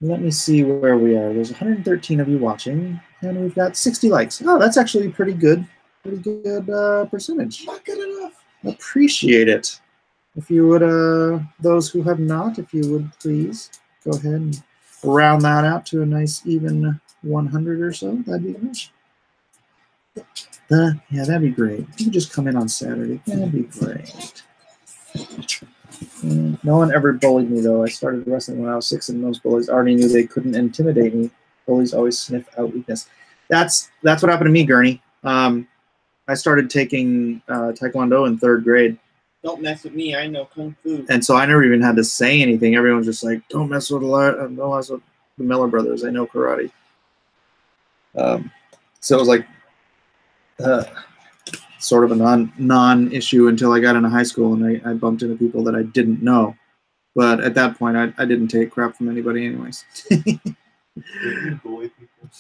Let me see where we are. There's 113 of you watching, and we've got 60 likes. Oh, that's actually pretty good percentage. Not good enough. Appreciate it. If you would, those who have not, if you would please go ahead and round that out to a nice even 100 or so. That'd be nice. Yeah, that'd be great. You could just come in on Saturday. That'd be great. No one ever bullied me, though. I started wrestling when I was 6, and most bullies already knew they couldn't intimidate me. Bullies always sniff out weakness. That's what happened to me, Gurney. I started taking Taekwondo in 3rd grade. Don't mess with me. I know Kung Fu. And so I never even had to say anything. Everyone was just like, don't mess with the Miller brothers. I know karate. So it was like sort of a non-issue until I got into high school and I bumped into people that I didn't know. But at that point, I didn't take crap from anybody anyways. Bully people.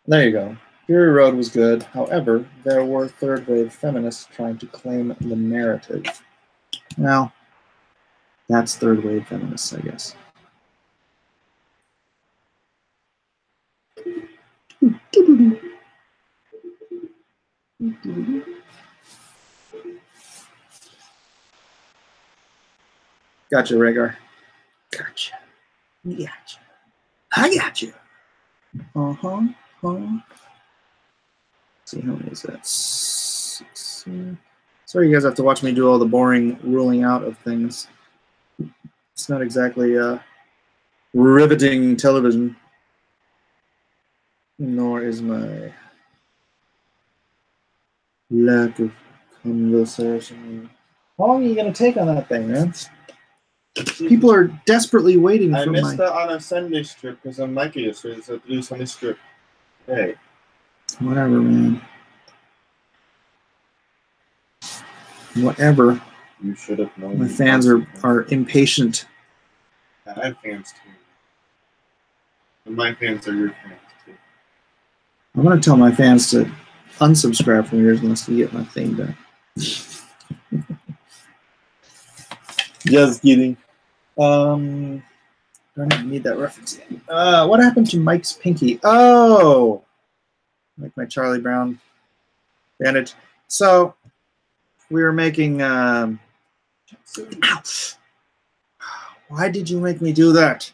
There you go. Fury Road was good. However, there were 3rd-wave feminists trying to claim the narrative. Well, that's 3rd-wave feminists, I guess. Gotcha, Rhaegar. Gotcha. Gotcha. I got you. See, how many is that? 6. Sorry, you guys have to watch me do all the boring ruling out of things. It's not exactly riveting television. Nor is my lack of conversation. How long are you going to take on that thing, man? People are desperately waiting for my... I missed that on a Sunday strip because I'm Mikey yesterday, so I have to do Sunday strip. Hey. Whatever, man. Whatever. You should have known. My fans are impatient. I have fans too. And my fans are your fans too. I'm gonna tell my fans to unsubscribe from yours unless you get my thing done. Just kidding. I don't need that reference. What happened to Mike's pinky? Oh, like my Charlie Brown bandage. So we were making. Ow! Why did you make me do that?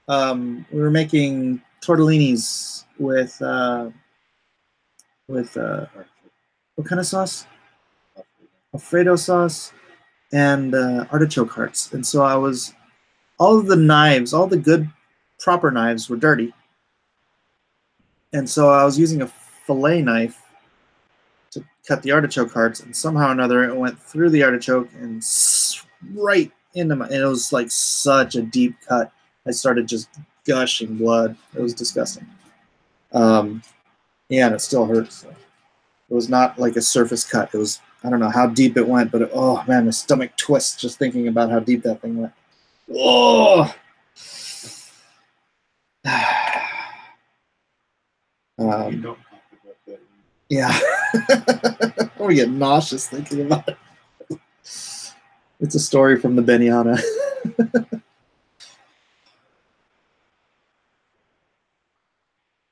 We were making tortellinis with what kind of sauce? Alfredo sauce and artichoke hearts. And so all of the knives, all the good proper knives were dirty. And so I was using a fillet knife to cut the artichoke hearts, and somehow or another it went through the artichoke and right into my, and it was like such a deep cut. I started just gushing blood. It was disgusting. Yeah, and it still hurts. So. It was not like a surface cut. It was, I don't know how deep it went, but oh man, my stomach twists just thinking about how deep that thing went. Oh! Yeah. I'm gonna get nauseous thinking about it. It's a story from the Benihana.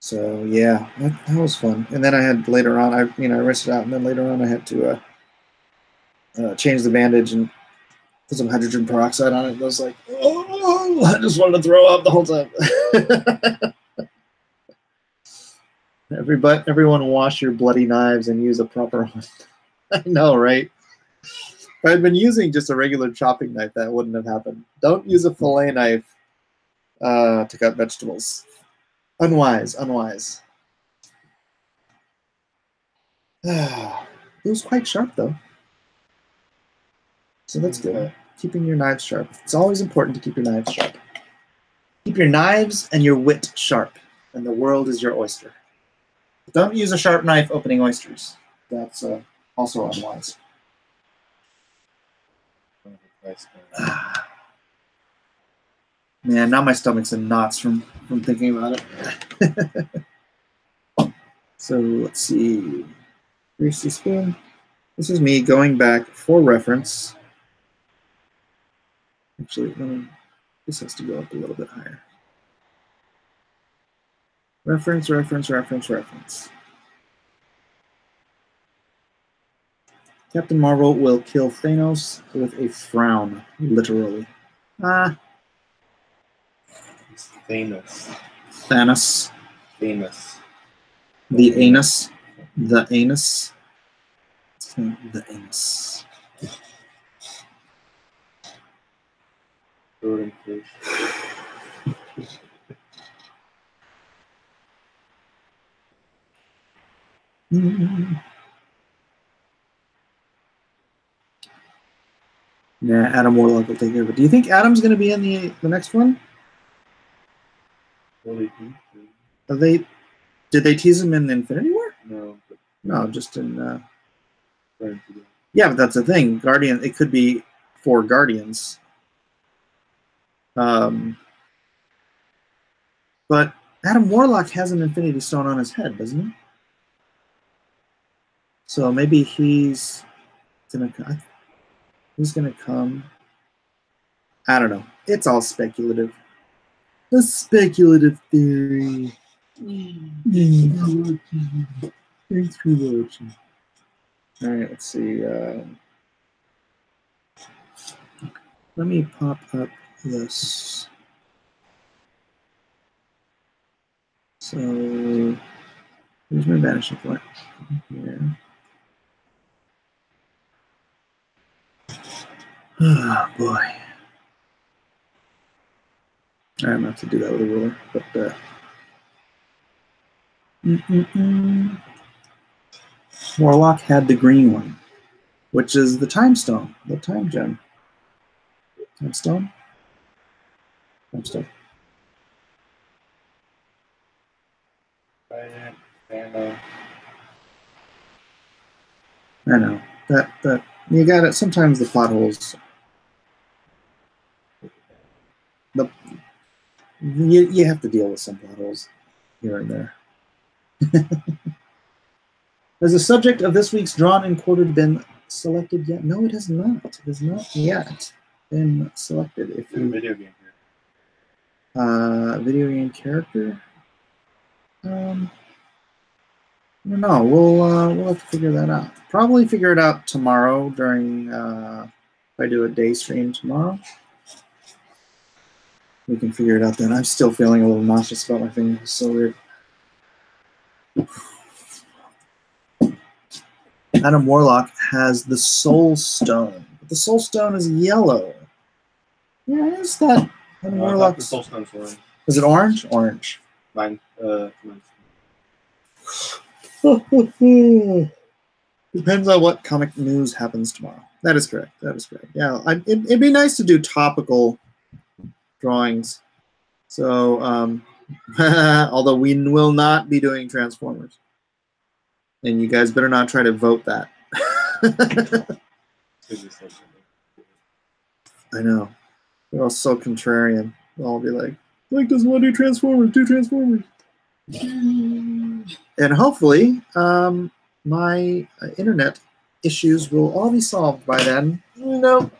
So yeah, that was fun. And then I had later on, I rinsed it out, and then later on I had to change the bandage and put some hydrogen peroxide on it. And I was like, oh, I just wanted to throw up the whole time. Everyone wash your bloody knives and use a proper one. I know, right? If I had been using just a regular chopping knife, that wouldn't have happened. Don't use a fillet knife to cut vegetables. Unwise, unwise. It was quite sharp, though. So that's good. Keeping your knives sharp. It's always important to keep your knives sharp. Keep your knives and your wit sharp, and the world is your oyster. Don't use a sharp knife opening oysters. That's also unwise. Man, now my stomach's in knots from thinking about it. So let's see. Greasy spoon. This is me going back for reference. Actually, this has to go up a little bit higher. Reference, reference, reference, reference. Captain Marvel will kill Thanos with a frown, literally. It's Thanos. Thanos. Thanos. The anus. The anus. The anus. Rodent fish. Nah, Adam Warlock will take care of it. Do you think Adam's going to be in the next one? Are they? Did they tease him in Infinity War? No. No, just in. Yeah, but that's the thing. Guardian. It could be for Guardians. But Adam Warlock has an Infinity Stone on his head, doesn't he? So maybe he's gonna come. I don't know. It's all speculative. A speculative theory. Thanks for watching. All right, let's see. Let me pop up this. So here's my vanishing point. Here. Oh boy. I'm gonna have to do that with a ruler, but Warlock had the green one, which is the time stone, the time gem. Time stone? Time stone. I know. That you got it. Sometimes the plot holes. You have to deal with some plot holes here and there. Has the subject of this week's Drawn and Quartered been selected yet? No, it has not. It has not yet been selected. If you Video game here. video game character. No, we'll have to figure that out. Probably figure it out tomorrow during if I do a day stream tomorrow. We can figure it out then. I'm still feeling a little nauseous about my fingers. It's so weird. Adam Warlock has the Soul Stone. But the Soul Stone is yellow. Yeah, is that Adam Warlock? The Soul Stone's orange. Is it orange? Orange. Mine's Depends on what comic news happens tomorrow. That is correct. That is correct. Yeah, it'd be nice to do topical drawings. So, although we will not be doing Transformers. And you guys better not try to vote that. I know. They're all so contrarian. They'll all be like, Mike doesn't want to do Transformers, do Transformers. And hopefully, my internet issues will all be solved by then. Nope.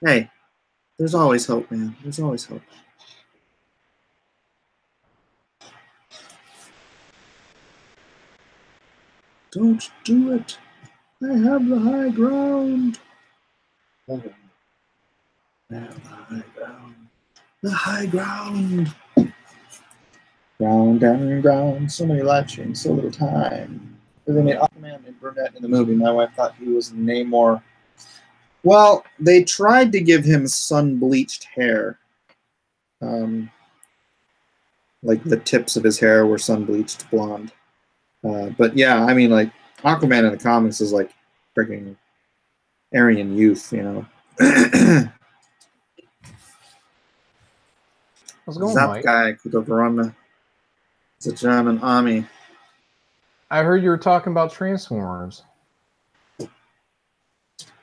Hey, there's always hope, man. There's always hope. Don't do it. I have the high ground. I have the high ground. The high ground. Ground, down, ground. So many live streams, so little time. They made Aquaman and brunette in the movie. My wife thought he was Namor. Well, they tried to give him sun-bleached hair. Like the tips of his hair were sun-bleached blonde. But yeah, I mean, like, Aquaman in the comics is like freaking Aryan youth, you know. How's it going, That Mike? guy could have run the German army. I heard you were talking about Transformers.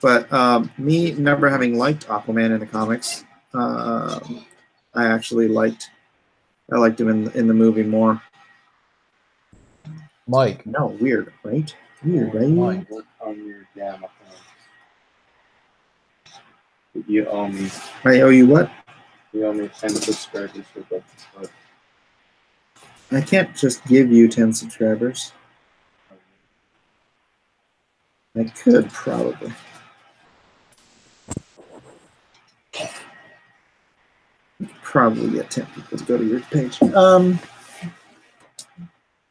But me never having liked Aquaman in the comics, I actually liked him in the movie more. Mike. No, weird, right? Weird, right? Mike. On your damn account. You owe me. I owe you what? You owe me 10 subscribers for both. I can't just give you 10 subscribers. I could probably. Probably get 10 people to go to your page.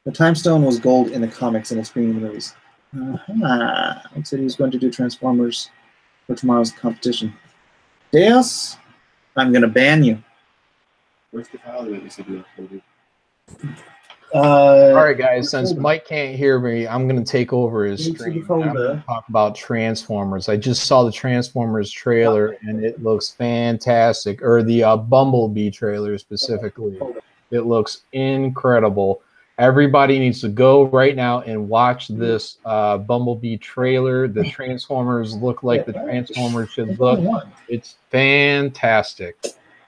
The Time Stone was gold in the comics and it's green in the movies. He said he was going to do Transformers for tomorrow's competition. Deus, I'm going to ban you. Where's the file that you said you uploaded? All right, guys, since Mike can't hear me, I'm going to take over his stream. I'm going to talk about Transformers. I just saw the Transformers trailer, and it looks fantastic, or the Bumblebee trailer specifically. It looks incredible. Everybody needs to go right now and watch this Bumblebee trailer. The Transformers look like the Transformers should look. It's fantastic.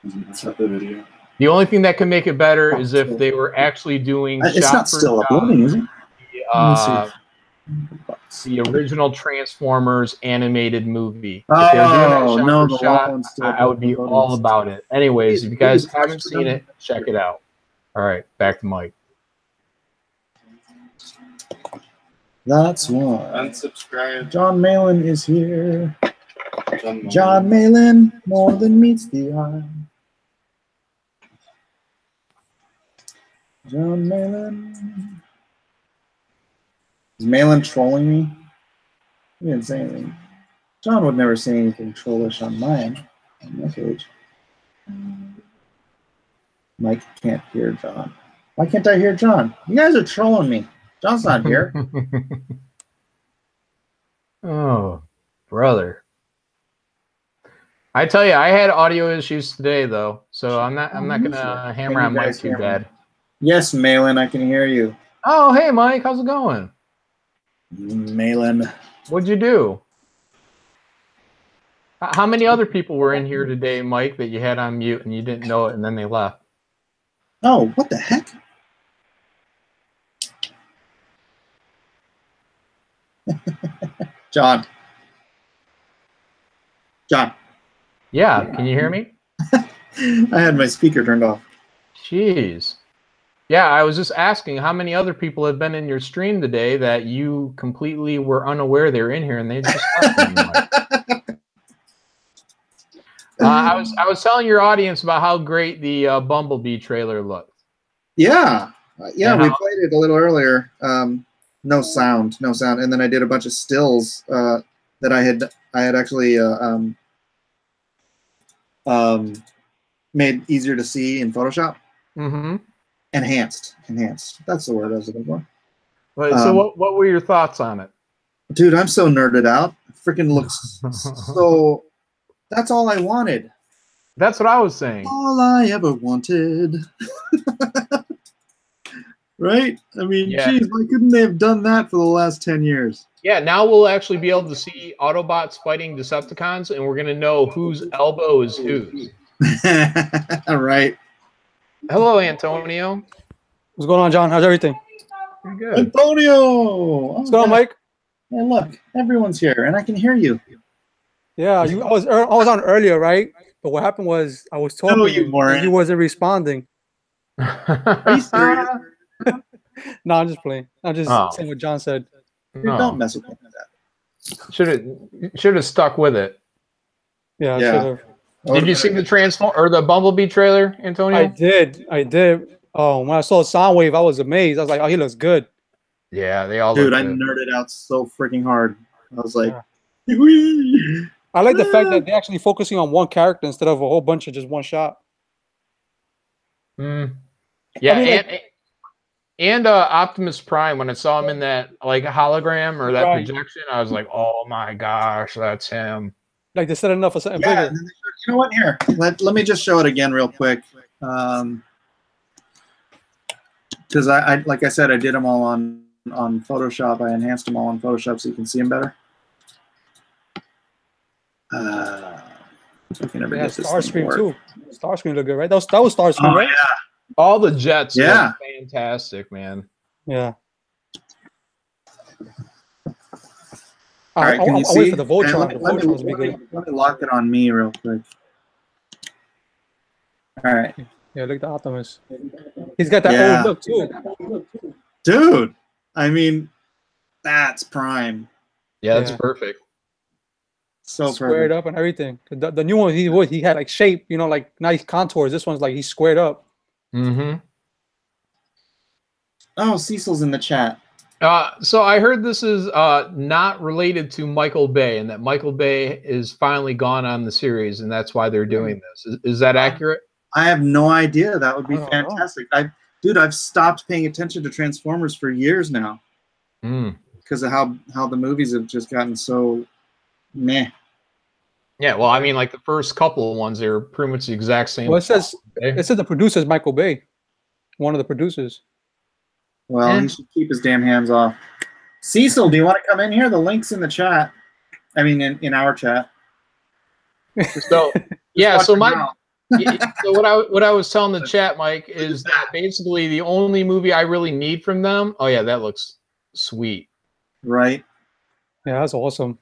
That's not the video. The only thing that can make it better is if they were actually doing it's not still uploading, is it? The original Transformers animated movie. Oh, if they were doing that no, for shot, I would be all about it. Anyways, if you guys haven't seen it, check it out. All right, back to Mike. That's one. Unsubscribe. John Malin is here. John John Malin, more than meets the eye. John Malin. Is Malin trolling me? He didn't say anything. John would never say anything trollish on my page. Mike can't hear John. Why can't I hear John? You guys are trolling me. John's not here. Oh, brother. I tell you, I had audio issues today though, so I'm not gonna hammer on Mike too bad. Yes, Malin, I can hear you. Oh, hey Mike, how's it going? Malin. What'd you do? How many other people were in here today, Mike, that you had on mute and you didn't know it and then they left? Oh, what the heck? John. Yeah, can you hear me? I had my speaker turned off. Jeez. Yeah, I was just asking how many other people have been in your stream today that you completely were unaware they were in here and they just left. I was telling your audience about how great the Bumblebee trailer looked. Yeah, we played it a little earlier. No sound, and then I did a bunch of stills that I had actually made easier to see in Photoshop. Mm-hmm. Enhanced. That's the word I was looking for. Right, so what were your thoughts on it? Dude, I'm so nerded out. Freaking looks so. That's all I wanted. That's what I was saying. All I ever wanted. Right? I mean, geez, why couldn't they have done that for the last 10 years? Yeah, now we'll actually be able to see Autobots fighting Decepticons, and we're going to know whose elbow is whose. All right. Hello, Antonio. What's going on, John? How's everything? Pretty good. Antonio! What's going on, Mike? Hey, look, everyone's here, and I can hear you. Yeah, I was on earlier, right? But what happened was I was talking and you wasn't responding. Are you serious? No, I'm just playing. I'm just saying what John said. No. Don't mess with me like that. Should have stuck with it. Yeah. Should have. Did you see the Bumblebee trailer, Antonio? I did. Oh, when I saw Soundwave, I was amazed. I was like, oh, he looks good. Yeah, they all. Dude, I nerded out so freaking hard. I was like, I like the fact that they're actually focusing on one character instead of a whole bunch of just one shot. Yeah, I mean, and Optimus Prime, when I saw him in that like hologram or that projection, I was like, oh my gosh, that's him. Like they set enough for something bigger. You know what? Here, let me just show it again real quick. Because I like I said, I did them all on Photoshop. I enhanced them all on Photoshop so you can see them better. If I can ever get this Starscream too. Starscream look good, right? That was Starscream, right? Yeah. All the jets look fantastic, man. Yeah. All right, can you see? I'll wait for the Voltron. Let me lock it on me real quick. All right. Yeah, look at the Optimus. He's got that old look too. Dude, I mean, that's Prime. Yeah, that's perfect. So squared up and everything. The new one, he had like shape, you know, like nice contours. This one's like he's squared up. Mm-hmm. Oh, Cecil's in the chat. So I heard this is not related to Michael Bay, and that Michael Bay is finally gone on the series, and that's why they're doing this. Is that accurate? I have no idea. That would be fantastic. Dude, I've stopped paying attention to Transformers for years now. Because of how the movies have just gotten so meh. Yeah, well, I mean, like the first couple of ones, they were pretty much the exact same. Well, it says the producer is Michael Bay, one of the producers. Well, he should keep his damn hands off. Cecil, do you want to come in here? The link's in the chat. I mean, in our chat. So yeah, so what I was telling the chat, Mike, is that basically the only movie I really need from them. Oh yeah, that looks sweet. Right. Yeah, that's awesome.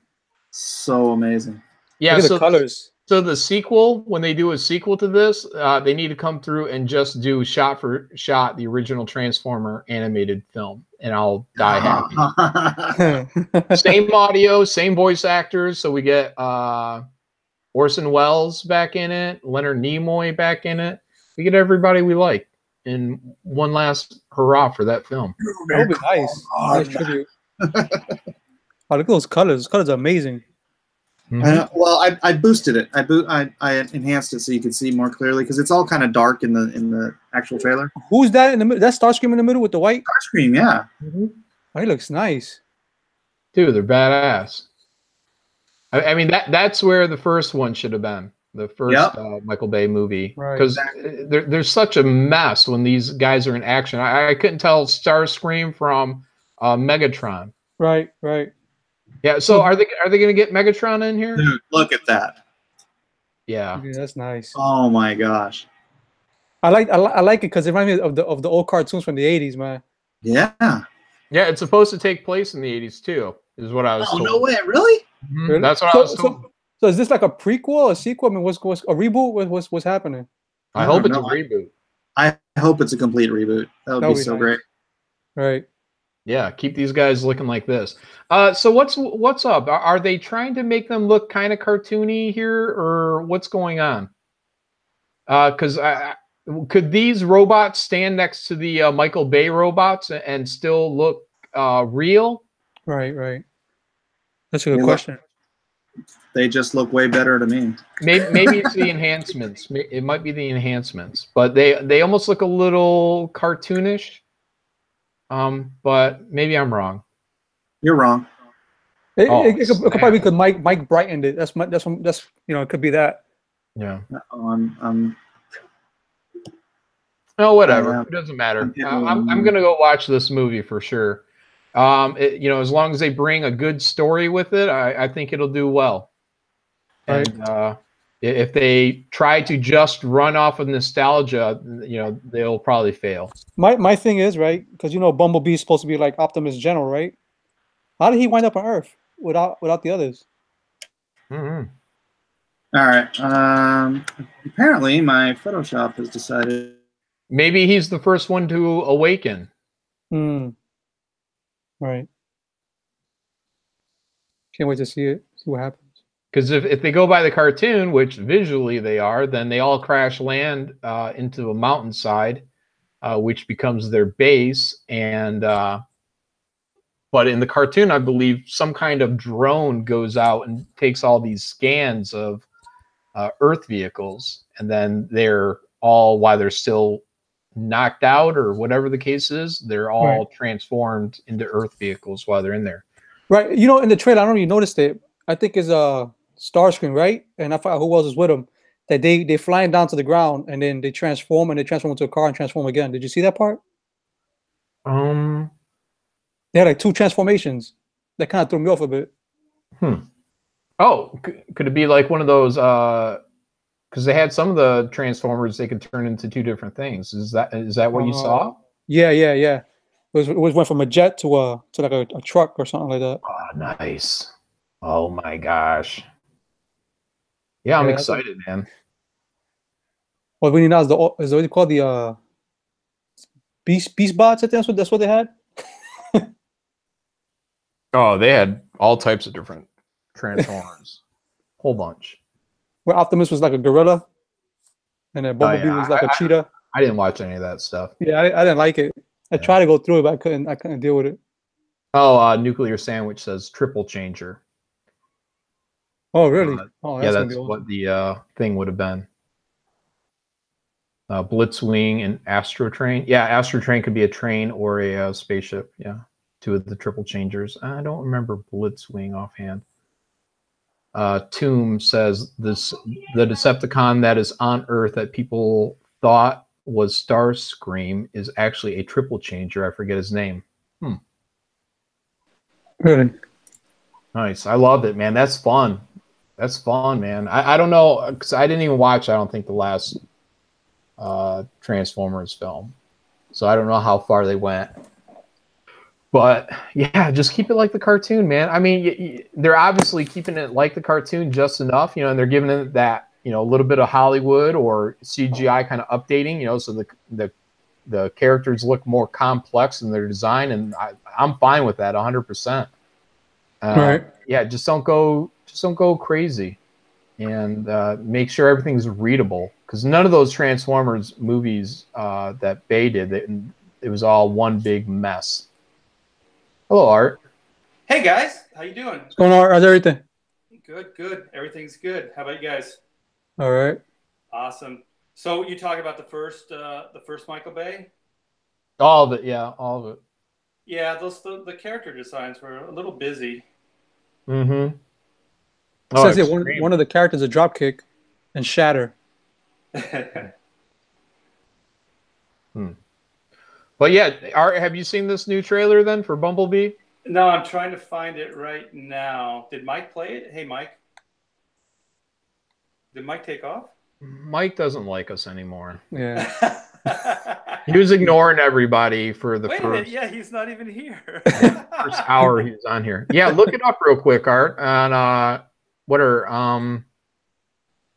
So amazing. Yeah, look at the colors. So the sequel, when they do a sequel to this, they need to come through and just do shot for shot the original Transformer animated film, and I'll die happy. Same audio, same voice actors, so we get Orson Welles back in it, Leonard Nimoy back in it. We get everybody we like in one last hurrah for that film. That would be nice. Nice tribute. Oh, look at those colors. Those colors are amazing. Well, I boosted it. I enhanced it so you could see more clearly because it's all kind of dark in the actual trailer. Who's that in the middle? That's Starscream in the middle with the white. Starscream, yeah. Oh, he looks nice. Dude, they're badass. I mean that's where the first one should have been. The first Michael Bay movie, because there's such a mess when these guys are in action. I couldn't tell Starscream from Megatron. Right. Yeah, so are they going to get Megatron in here? Dude, look at that. Yeah. That's nice. Oh my gosh. I like it because it reminds me of the old cartoons from the 80s, man. Yeah. Yeah, it's supposed to take place in the 80s too, is what I was told. No way, really? Really? That's what I was told. So is this like a prequel, a sequel? I mean, what's a reboot? What's happening? I hope it's a reboot. I hope it's a complete reboot. That would be so great. Right. Yeah, keep these guys looking like this. So what's up? Are they trying to make them look kind of cartoony here, or what's going on? Because could these robots stand next to the Michael Bay robots and still look real? Right. That's a good question. They just look way better to me. Maybe it's the enhancements. It might be the enhancements, but they almost look a little cartoonish. But maybe I'm wrong. You're wrong. It could probably be because Mike brightened it. That's it could be that. Yeah. Oh, whatever. It doesn't matter. I'm gonna go watch this movie for sure. As long as they bring a good story with it, I think it'll do well. Right. And if they try to just run off of nostalgia, they'll probably fail. My thing is, right, because Bumblebee is supposed to be like Optimus General, right? How did he wind up on Earth without the others? Mm-hmm. All right. Apparently, my Photoshop has decided. Maybe he's the first one to awaken. Right. Can't wait to see it. See what happens. Because if they go by the cartoon, which visually they are, then they all crash land into a mountainside, which becomes their base. And but in the cartoon, I believe some kind of drone goes out and takes all these scans of Earth vehicles, and then they're all, while they're still knocked out or whatever the case is, they're all transformed into Earth vehicles while they're in there. Right. In the trailer, I don't know if you noticed it. I think it's Starscream, right? And I forgot who else is with him. That they flying down to the ground and then they transform into a car and transform again. Did you see that part? They had like 2 transformations. That kind of threw me off a bit. Oh, could it be like one of those? Because they had some of the Transformers, they could turn into 2 different things. Is that what you saw? Yeah. It went from a jet to like a truck or something like that. Oh, nice. Oh my gosh. Yeah, I'm excited, man. What we need now is what they call the Beast bots. I think that's what they had. Oh, they had all types of different Transformers. Whole bunch. Where Optimus was like a gorilla, and then Bumblebee was like a cheetah. I didn't watch any of that stuff. Yeah, I didn't like it. I tried to go through it, but I couldn't deal with it. Oh, Nuclear Sandwich says triple changer. Oh, really? That's what the thing would have been. Blitzwing and Astro Train. Yeah, Astro Train could be a train or a spaceship. Yeah, 2 of the triple changers. I don't remember Blitzwing offhand. Tomb says the Decepticon that is on Earth that people thought was Starscream is actually a triple changer. I forget his name. Really? Nice. I loved it, man. That's fun. That's fun, man. I don't know, because I didn't even watch, I don't think, the last Transformers film. So I don't know how far they went. But yeah, just keep it like the cartoon, man. I mean, they're obviously keeping it like the cartoon just enough, and they're giving it that, a little bit of Hollywood or CGI kind of updating, so the characters look more complex in their design, and I'm fine with that 100%. Right. Yeah, just don't go crazy, and make sure everything's readable, because none of those Transformers movies that Bay did, it was all one big mess. Hello, Art. Hey guys, how you doing? What's going on, Art? How's everything? Good. Everything's good. How about you guys? All right. Awesome. So you talk about the first Michael Bay? All of it, yeah, all of it. Yeah, the character designs were a little busy. Mm-hmm. Says here one of the characters a Dropkick and Shatter. But yeah, Art, have you seen this new trailer then for Bumblebee? No, I'm trying to find it right now. Did Mike play it? Hey, Mike. Did Mike take off? Mike doesn't like us anymore. Yeah. He was ignoring everybody for the Wait a minute. first, Yeah, he's not even here. first hour he was on here. Yeah, look it up real quick, Art, on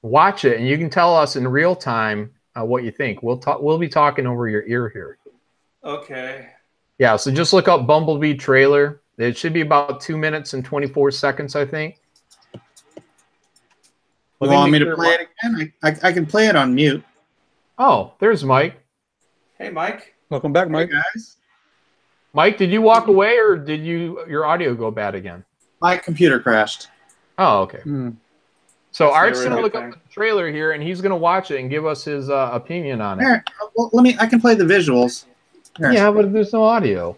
watch it, and you can tell us in real time what you think. We'll be talking over your ear here. Okay. Yeah, so just look up Bumblebee trailer. It should be about 2 minutes and 24 seconds, I think. You want me to play it again? I can play it on mute. Oh, there's Mike. Hey, Mike. Welcome back, Mike. Hey guys. Mike, did you walk away or did your audio go bad again? My computer crashed. Oh, okay. Mm. So That's Art's never a gonna good look thing. up the trailer here, and he's gonna watch it and give us his opinion on it. Here, well, I can play the visuals. Here. Yeah, but there's no audio.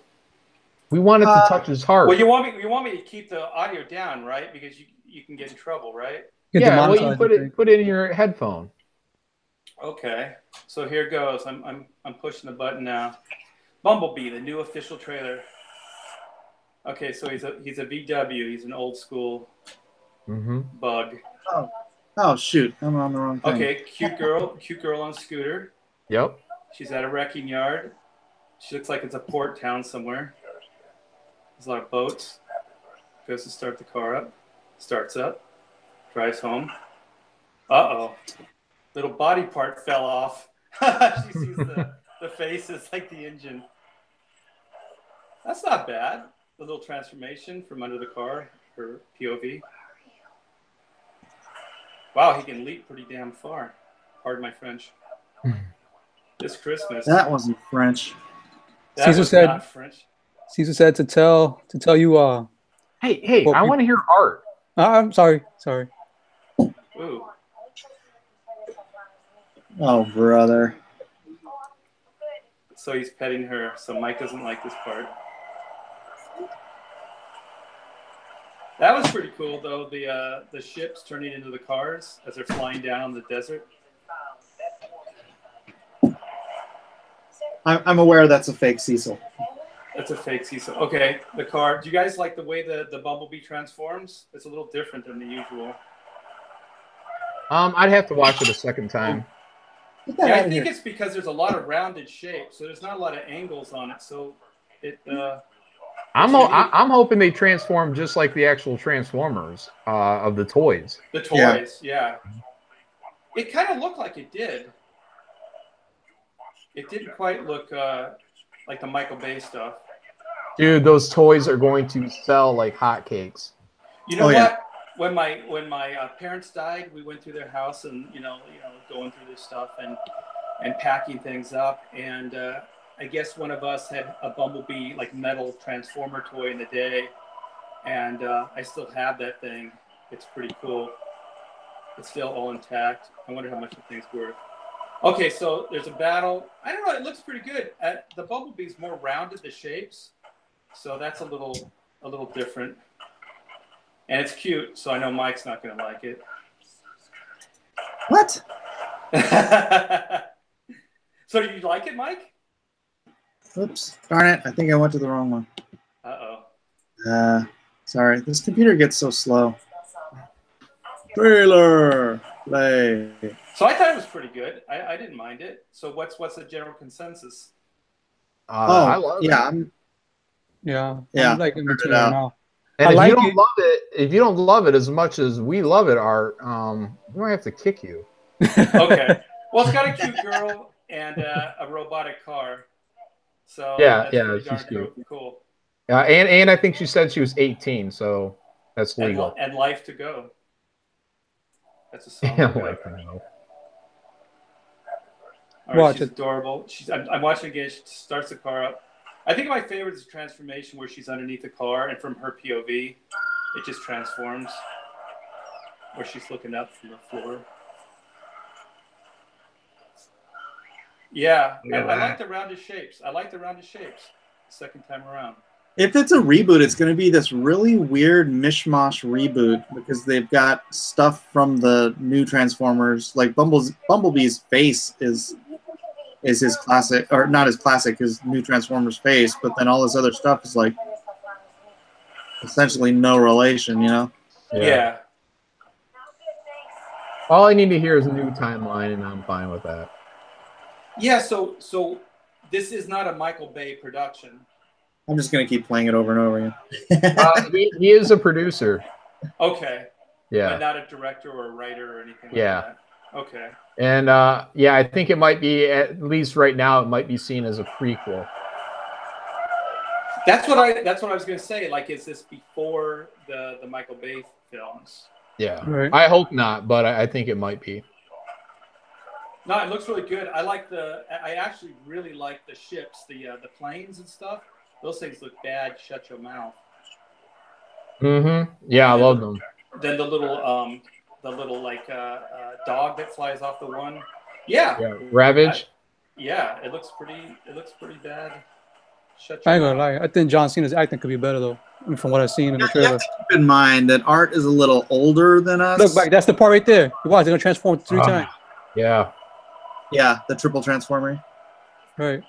We want it to touch his heart. Well, you want me to keep the audio down, right? Because you can get in trouble, right? Get Yeah, well, you demonetized, put it in your headphone. Okay. So here goes. I'm pushing the button now. Bumblebee, the new official trailer. Okay, so he's a VW. He's an old school bug. Oh shoot, I'm on the wrong thing. Okay, cute girl on scooter. Yep. She's at a wrecking yard. She looks like it's a port town somewhere. There's a lot of boats. Goes to start the car up. Starts up. Drives home. Uh-oh. Little body part fell off. She sees the faces like the engine. That's not bad. The little transformation from under the car, her POV. Wow, he can leap pretty damn far. Pardon my French. This Christmas. That wasn't French. That Caesar was said- not French. Caesar said to tell you. Hey, Well, I want to hear Art. I'm sorry. Ooh. Oh brother. So he's petting her. So Mike doesn't like this part. That was pretty cool, though. The ships turning into the cars as they're flying down the desert. I'm aware that's a fake Cecil. That's a fake Cecil. Okay, the car. Do you guys like the way the Bumblebee transforms? It's a little different than the usual. I'd have to watch it a second time. Get that Yeah, out I of think here. it's because there's a lot of rounded shapes, so there's not a lot of angles on it. So it. I'm hoping they transform just like the actual Transformers of the toys. The toys, yeah. It kind of looked like it did. It didn't quite look like the Michael Bay stuff. Dude, those toys are going to sell like hotcakes. You know Oh, yeah. what? When my parents died, we went through their house and you know going through this stuff and packing things up. And I guess one of us had a Bumblebee like metal transformer toy in the day, and I still have that thing. It's pretty cool. It's still all intact. I wonder how much the thing's worth. Okay, so there's a battle. I don't know. It looks pretty good. The Bumblebee's more rounded, the shapes, so that's a little different. And it's cute, so I know Mike's not going to like it. What? So do you like it, Mike? Oops. Darn it. I think I went to the wrong one. Uh-oh. Sorry. This computer gets so slow. Trailer. Play. So I thought it was pretty good. I didn't mind it. So what's the general consensus? I love it. Yeah. Yeah. I'm like in figured between it right out. now. And I if like you don't it. love it, if you don't love it as much as we love it, Art, we might have to kick you. Okay. Well, it's got a cute girl and a robotic car. So Yeah, that's pretty she's darn cute. cool. And I think she said she was 18, so that's legal. And Life to Go. That's a song. Yeah, to go. like, I don't know. All right, Watch she's it. adorable. I'm watching again. She starts the car up. I think my favorite is the transformation where she's underneath the car, and from her POV, it just transforms. Where she's looking up from the floor. Yeah, I like the rounded shapes. Second time around. If it's a reboot, it's going to be this really weird mishmash reboot because they've got stuff from the new Transformers. Like Bumblebee's face is his classic, or not his classic, his new Transformers face, but then all this other stuff is like essentially no relation, you know? Yeah. All I need to hear is a new timeline, and I'm fine with that. Yeah, so this is not a Michael Bay production. I'm just gonna keep playing it over and over again. He is a producer. Okay. Yeah. But not a director or a writer or anything like Yeah. that. Okay. And yeah, I think it might be, at least right now, it might be seen as a prequel. That's what I was gonna say. Like, is this before the Michael Bay films? Yeah. Right. I hope not, but I think it might be. No, it looks really good. I actually really like the ships, the planes and stuff. Those things look bad. Shut your mouth. Mm-hmm. Yeah, I love them. Then the little like dog that flies off the one. Yeah. Yeah. Ravage. Yeah, it looks pretty bad. Shut I your ain't gonna lie. I think John Cena's acting could be better though, from what I've seen in the You trailer. have to keep in mind that Art is a little older than us. Look back. That's the part right there. Watch, they're gonna transform 3 times. Yeah. Yeah, the triple transformer. Right.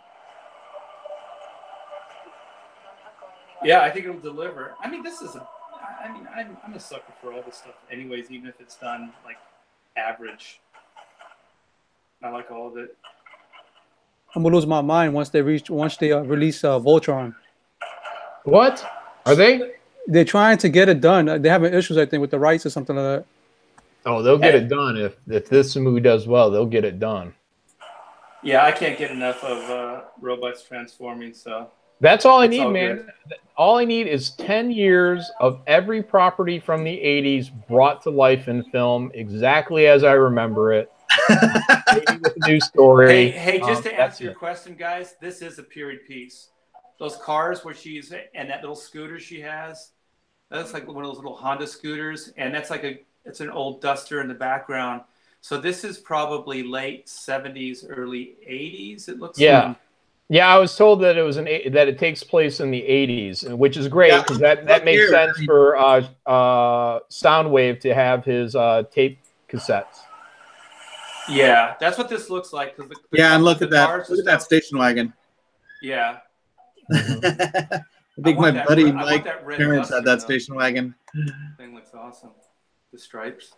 Yeah, I think it'll deliver. I mean, I'm a sucker for all this stuff anyways, even if it's done like average. I like all of it. I'm gonna lose my mind once they release Voltron. What? Are they? They're trying to get it done. They're having issues, I think, with the rights or something like that. Oh, they'll get it done. If this movie does well, they'll get it done. Yeah, I can't get enough of robots transforming, so That's all I It's need, all man. good. All I need is 10 years of every property from the 80s brought to life in film exactly as I remember it. Maybe with a new story. Hey, just to that's answer your it. question, guys, this is a period piece. Those cars where she's and that little scooter she has, that's like one of those little Honda scooters, and that's like it's an old Duster in the background. So this is probably late 70s, early 80s. It looks Yeah. like. Yeah, I was told that that it takes place in the 80s, which is great because that makes sense for Soundwave to have his tape cassettes. Yeah, that's what this looks like. Yeah, and look at that. Look at that station wagon. Yeah. I think my buddy Mike's parents had that station wagon. Thing looks awesome. The stripes.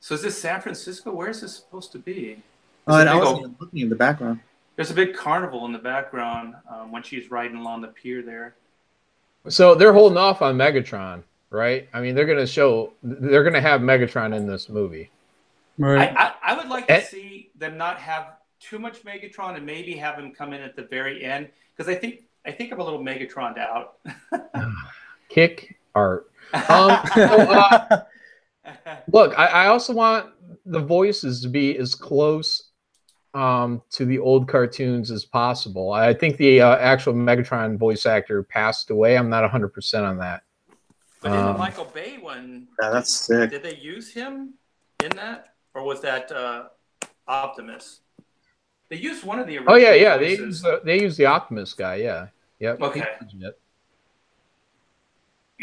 So is this San Francisco? Where is this supposed to be? Oh, and I was looking in the background. There's a big carnival in the background when she's riding along the pier there. So they're holding off on Megatron, right? I mean, they're going to have Megatron in this movie. Right. I would like to see them not have too much Megatron and maybe have him come in at the very end because I think I'm a little Megatroned out. Kick Art. Look, I also want the voices to be as close to the old cartoons as possible. I think the actual Megatron voice actor passed away. I'm not 100% on that. But in the Michael Bay one, yeah, that's sick. Did they use him in that, or was that Optimus? They used one of the original. Oh yeah. voices. They use the Optimus guy. Yeah. Yep. Okay.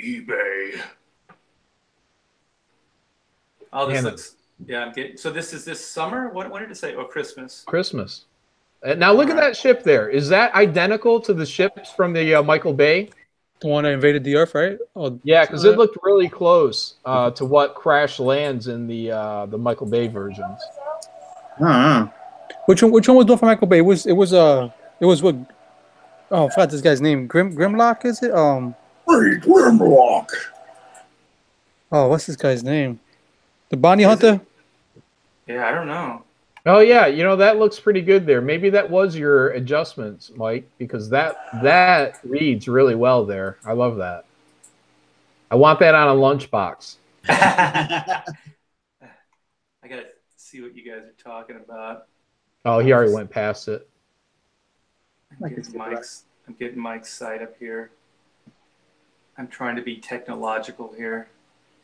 eBay. Oh, this looks. Yeah, I'm getting. So this is this summer. What did it say? Oh, Christmas. Christmas. Now look at that ship there. Is that identical to the ships from the Michael Bay? The one that invaded the Earth, right? Oh, yeah, because it looked really close to what crash lands in the Michael Bay versions. Which one was done for Michael Bay? It was what? Oh, I forgot this guy's name. Grimlock, is it? Great Grimlock. Oh, what's this guy's name? The Bounty Hunter? Yeah, I don't know. Oh yeah, that looks pretty good there. Maybe that was your adjustments, Mike, because that reads really well there. I love that. I want that on a lunchbox. I gotta see what you guys are talking about. Oh, he already went past it. I'm getting Mike's side up here. I'm trying to be technological here.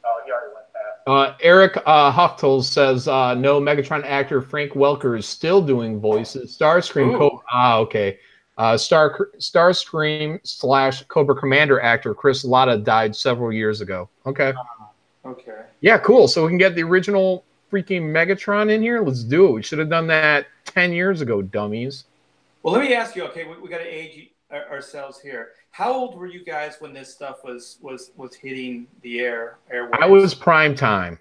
Oh, he already went past. Eric Huchtel says no, Megatron actor Frank Welker is still doing voices. Starscream. Okay. Starscream / Cobra Commander actor Chris Latta died several years ago. Okay. Okay. Yeah, cool. So we can get the original freaking Megatron in here. Let's do it. We should have done that 10 years ago, dummies. Well, let me ask you. Okay, we got to age ourselves here. How old were you guys when this stuff was hitting the airwaves? I was prime time.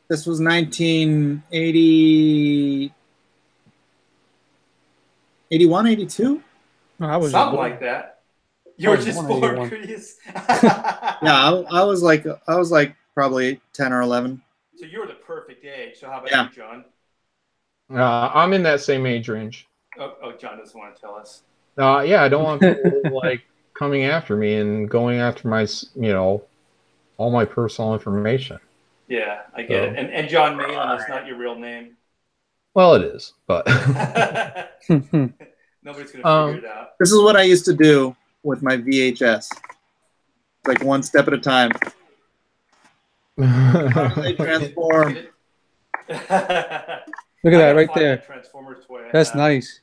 This was 1980, 81, 82? No, I was something like that. You were just born, Chris. Yeah, I was like probably 10 or 11. So you were the perfect age. So how about you, John? I'm in that same age range. Oh, John doesn't want to tell us. Yeah, I don't want people like coming after me and going after my, all my personal information. Yeah, I get it. And John Malin is not your real name. Well, it is, but nobody's gonna figure it out. This is what I used to do with my VHS. Like one step at a time. How do they transform? Look at that right there. That's nice.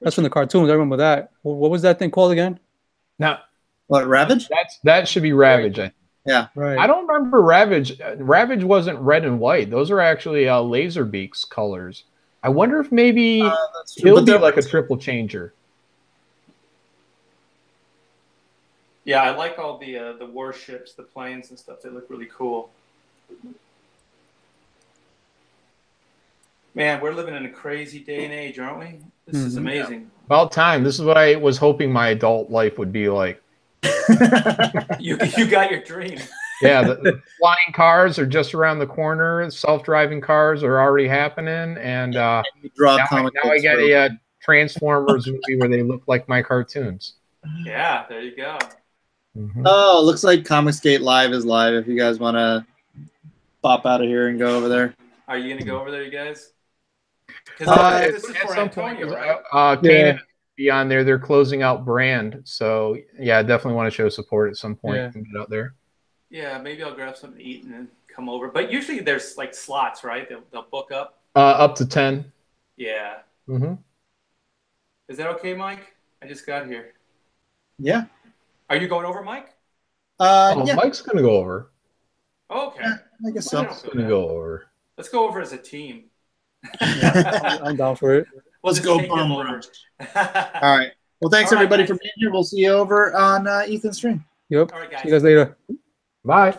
That's from the cartoons. I remember that. What was that thing called again? Now, what, Ravage? That should be Ravage. Yeah. Right. I don't remember Ravage. Ravage wasn't red and white. Those are actually Laserbeak's colors. I wonder if maybe he'll be like a triple changer. Yeah, I like all the warships, the planes and stuff. They look really cool. Man, we're living in a crazy day and age, aren't we? This is amazing. About time. This is what I was hoping my adult life would be like. You got your dream. Yeah, the flying cars are just around the corner. Self-driving cars are already happening, and now I got a Transformers movie where they look like my cartoons. Yeah, there you go. Oh, looks like Comicsgate Live is live. If you guys want to pop out of here and go over there. Are you gonna go over there, you guys? This is for Antonio, right? Kanan be on there. They're closing out Brand, so yeah, I definitely want to show support at some point and get out there. Yeah, maybe I'll grab something to eat and then come over. But usually there's like slots, right? They'll book up. Up to 10. Yeah. Is that okay, Mike? I just got here. Yeah. Are you going over, Mike? Yeah. Mike's gonna go over. Okay. Yeah, I guess so. Mike's gonna go over. Let's go over as a team. I'm down for it. Let's go bomb over. All right. Well, thanks everybody for being here. We'll see you over on Ethan's stream. Yep. All right, guys. See you guys later. Bye.